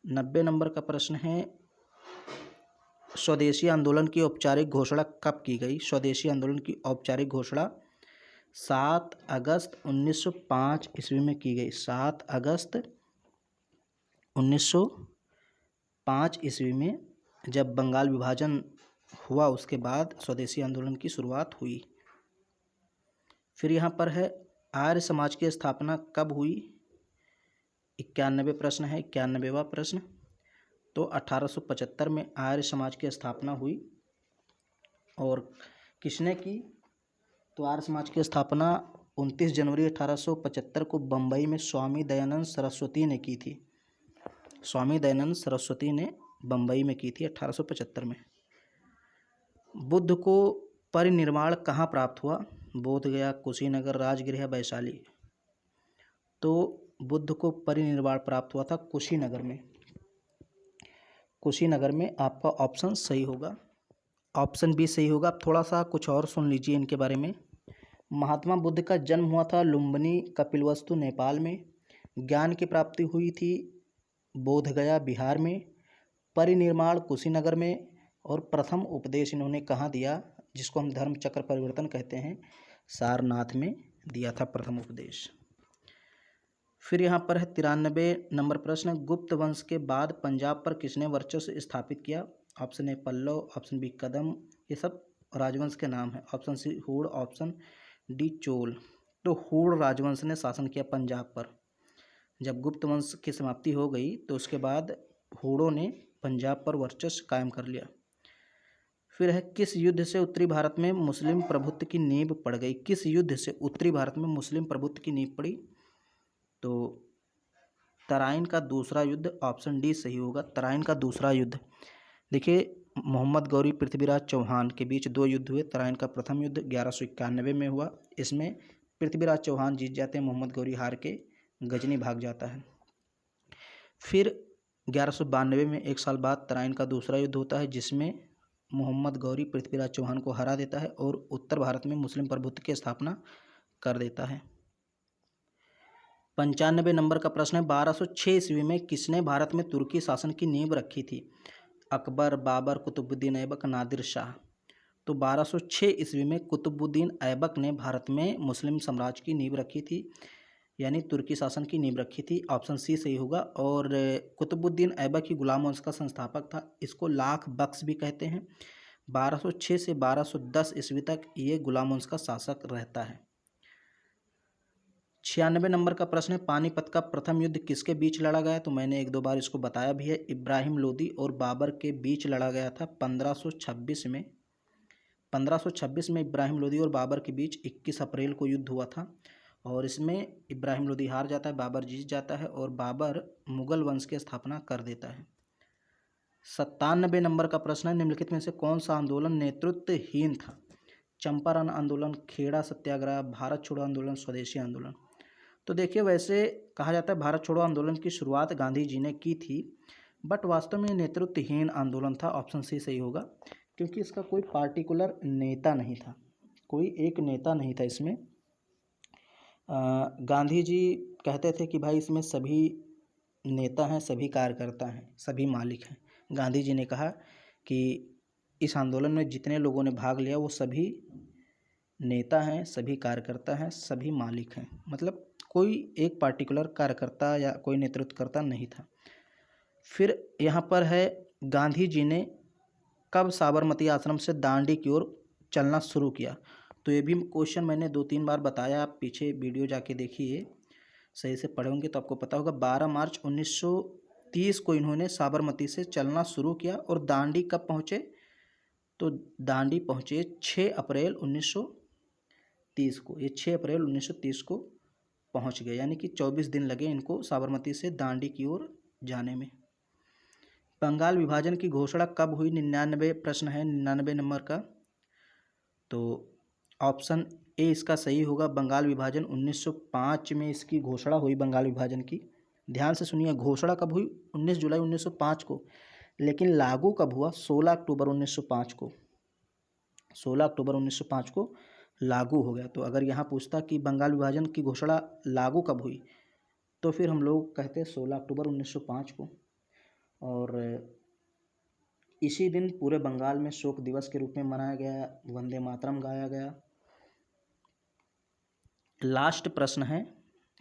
90 नंबर का प्रश्न है, स्वदेशी आंदोलन की औपचारिक घोषणा कब की गई? स्वदेशी आंदोलन की औपचारिक घोषणा 7 अगस्त 1905 ईस्वी में की गई। 7 अगस्त 1905 ईस्वी में जब बंगाल विभाजन हुआ, उसके बाद स्वदेशी आंदोलन की शुरुआत हुई। फिर यहाँ पर है, आर्य समाज की स्थापना कब हुई? 91 प्रश्न है, 91वां प्रश्न। तो 1875 में आर्य समाज की स्थापना हुई। और किसने की? तो आर्य समाज की स्थापना 29 जनवरी 1875 को बम्बई में स्वामी दयानंद सरस्वती ने की थी। स्वामी दयानंद सरस्वती ने बम्बई में की थी 1875 में। बुद्ध को परिनिर्वाण कहाँ प्राप्त हुआ? बोधगया, कुशीनगर, राजगृह या वैशाली? तो बुद्ध को परिनिर्वाण प्राप्त हुआ था कुशीनगर में। कुशीनगर में आपका ऑप्शन सही होगा, ऑप्शन बी सही होगा। आप थोड़ा सा कुछ और सुन लीजिए इनके बारे में। महात्मा बुद्ध का जन्म हुआ था लुम्बिनी कपिलवस्तु नेपाल में। ज्ञान की प्राप्ति हुई थी बोधगया बिहार में। परिनिर्वाण कुशीनगर में। और प्रथम उपदेश इन्होंने कहाँ दिया, जिसको हम धर्म चक्र परिवर्तन कहते हैं, सारनाथ में दिया था प्रथम उपदेश। फिर यहाँ पर है 93 नंबर प्रश्न, गुप्त वंश के बाद पंजाब पर किसने वर्चस्व स्थापित किया? Option A Pallava, option B Kadamba. ये सब राजवंश के नाम है? ऑप्शन सी हूण, ऑप्शन डी चोल। तो हूण राजवंश ने शासन किया पंजाब पर। जब गुप्त वंश की समाप्ति हो गई तो उसके बाद हूणों ने पंजाब पर वर्चस्व कायम कर लिया। फिर है किस युद्ध से उत्तरी भारत में मुस्लिम प्रभुत्व की नींव पड़ गई? किस युद्ध से उत्तरी भारत में मुस्लिम प्रभुत्व की नींव पड़ी? तो तराइन का दूसरा युद्ध, ऑप्शन डी सही होगा। तराइन का दूसरा युद्ध। देखिए, मोहम्मद गौरी पृथ्वीराज चौहान के बीच दो युद्ध हुए। तराइन का प्रथम युद्ध 1191 में हुआ। इसमें पृथ्वीराज चौहान जीत जाते हैं, मोहम्मद गौरी हार के गजनी भाग जाता है। फिर 1192 में, एक साल बाद, तराइन का दूसरा युद्ध होता है जिसमें मोहम्मद गौरी पृथ्वीराज चौहान को हरा देता है और उत्तर भारत में मुस्लिम प्रभुत्व की स्थापना कर देता है। 95 नंबर का प्रश्न है, 1206 ईस्वी में किसने भारत में तुर्की शासन की नींव रखी थी? अकबर, बाबर, कुतुबुद्दीन ऐबक, नादिर शाह। तो 1206 ईस्वी में कुतुबुद्दीन ऐबक ने भारत में मुस्लिम साम्राज्य की नींव रखी थी, यानी तुर्की शासन की नींव रखी थी। ऑप्शन सी सही होगा। और कुतुबुद्दीन ऐबक ही गुलाम वंश का संस्थापक था। इसको लाख बख्श भी कहते हैं। 1206 से 1210 ईस्वी तक ये गुलाम वंश का शासक रहता है। 96 नंबर का प्रश्न है, पानीपत का प्रथम युद्ध किसके बीच लड़ा गया? तो मैंने एक दो बार इसको बताया भी है। इब्राहिम लोदी और बाबर के बीच लड़ा गया था 1526 में। 1526 में इब्राहिम लोदी और बाबर के बीच 21 अप्रैल को युद्ध हुआ था और इसमें इब्राहिम लोदी हार जाता है, बाबर जीत जाता है और बाबर मुगल वंश की स्थापना कर देता है। 97 नंबर का प्रश्न है, निम्नलिखित में से कौन सा आंदोलन नेतृत्वहीन था? चंपारण आंदोलन, खेड़ा सत्याग्रह, भारत छोड़ो आंदोलन, स्वदेशी आंदोलन। तो देखिए, वैसे कहा जाता है भारत छोड़ो आंदोलन की शुरुआत गांधी जी ने की थी, बट वास्तव में नेतृत्वहीन आंदोलन था। ऑप्शन सी सही होगा, क्योंकि इसका कोई पार्टिकुलर नेता नहीं था, कोई एक नेता नहीं था इसमें। गांधी जी कहते थे कि भाई इसमें सभी नेता हैं, सभी कार्यकर्ता हैं, सभी मालिक हैं। गांधी जी ने कहा कि इस आंदोलन में जितने लोगों ने भाग लिया वो सभी नेता हैं, सभी कार्यकर्ता हैं, सभी मालिक हैं। मतलब कोई एक पार्टिकुलर कार्यकर्ता या कोई नेतृत्वकर्ता नहीं था। फिर यहाँ पर है, गांधी जी ने कब साबरमती आश्रम से दांडी की ओर चलना शुरू किया? तो ये भी क्वेश्चन मैंने 2-3 बार बताया, आप पीछे वीडियो जाके देखिए, सही से पढ़े होंगे तो आपको पता होगा। 12 मार्च 1930 को इन्होंने साबरमती से चलना शुरू किया और दांडी कब पहुँचे? तो दांडी पहुँचे 6 अप्रैल 1930 को। ये 6 अप्रैल 1930 को पहुँच गए, यानी कि 24 दिन लगे इनको साबरमती से दांडी की ओर जाने में। बंगाल विभाजन की घोषणा कब हुई? 99 प्रश्न है, 99 नंबर का। तो ऑप्शन ए इसका सही होगा। बंगाल विभाजन 1905 में इसकी घोषणा हुई, बंगाल विभाजन की। ध्यान से सुनिए, घोषणा कब हुई? 19 जुलाई 1905 को, लेकिन लागू कब हुआ? 16 अक्टूबर 1905 को। 16 अक्टूबर 1905 को लागू हो गया। तो अगर यहाँ पूछता कि बंगाल विभाजन की घोषणा लागू कब हुई, तो फिर हम लोग कहते 16 अक्टूबर 1905 को। और इसी दिन पूरे बंगाल में शोक दिवस के रूप में मनाया गया, वंदे मातरम गाया गया। लास्ट प्रश्न है,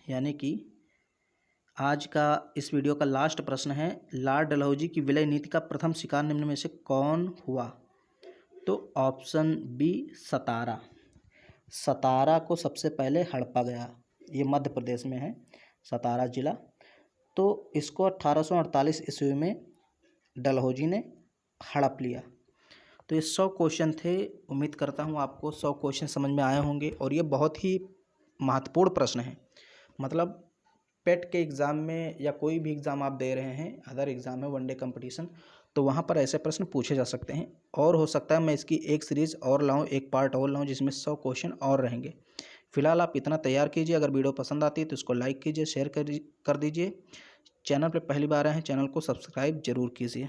यानी कि आज का इस वीडियो का लास्ट प्रश्न है, लॉर्ड डलहौजी की विलय नीति का प्रथम शिकार निम्न में से कौन हुआ? तो ऑप्शन बी सतारा। सतारा को सबसे पहले हड़पा गया, ये मध्य प्रदेश में है सतारा जिला। तो इसको 1848 ईस्वी में डलहौजी ने हड़प लिया। तो ये 100 क्वेश्चन थे। उम्मीद करता हूँ आपको 100 क्वेश्चन समझ में आए होंगे और ये बहुत ही महत्वपूर्ण प्रश्न है। मतलब पेट के एग्ज़ाम में या कोई भी एग्ज़ाम आप दे रहे हैं, अदर एग्ज़ाम है, वनडे कंपटीशन, तो वहाँ पर ऐसे प्रश्न पूछे जा सकते हैं। और हो सकता है मैं इसकी एक सीरीज़ और लाऊं, एक पार्ट और लाऊं जिसमें 100 क्वेश्चन और रहेंगे। फिलहाल आप इतना तैयार कीजिए। अगर वीडियो पसंद आती है तो इसको लाइक कीजिए, शेयर कर दीजिए। चैनल पर पहली बार आए हैं, चैनल को सब्सक्राइब जरूर कीजिए।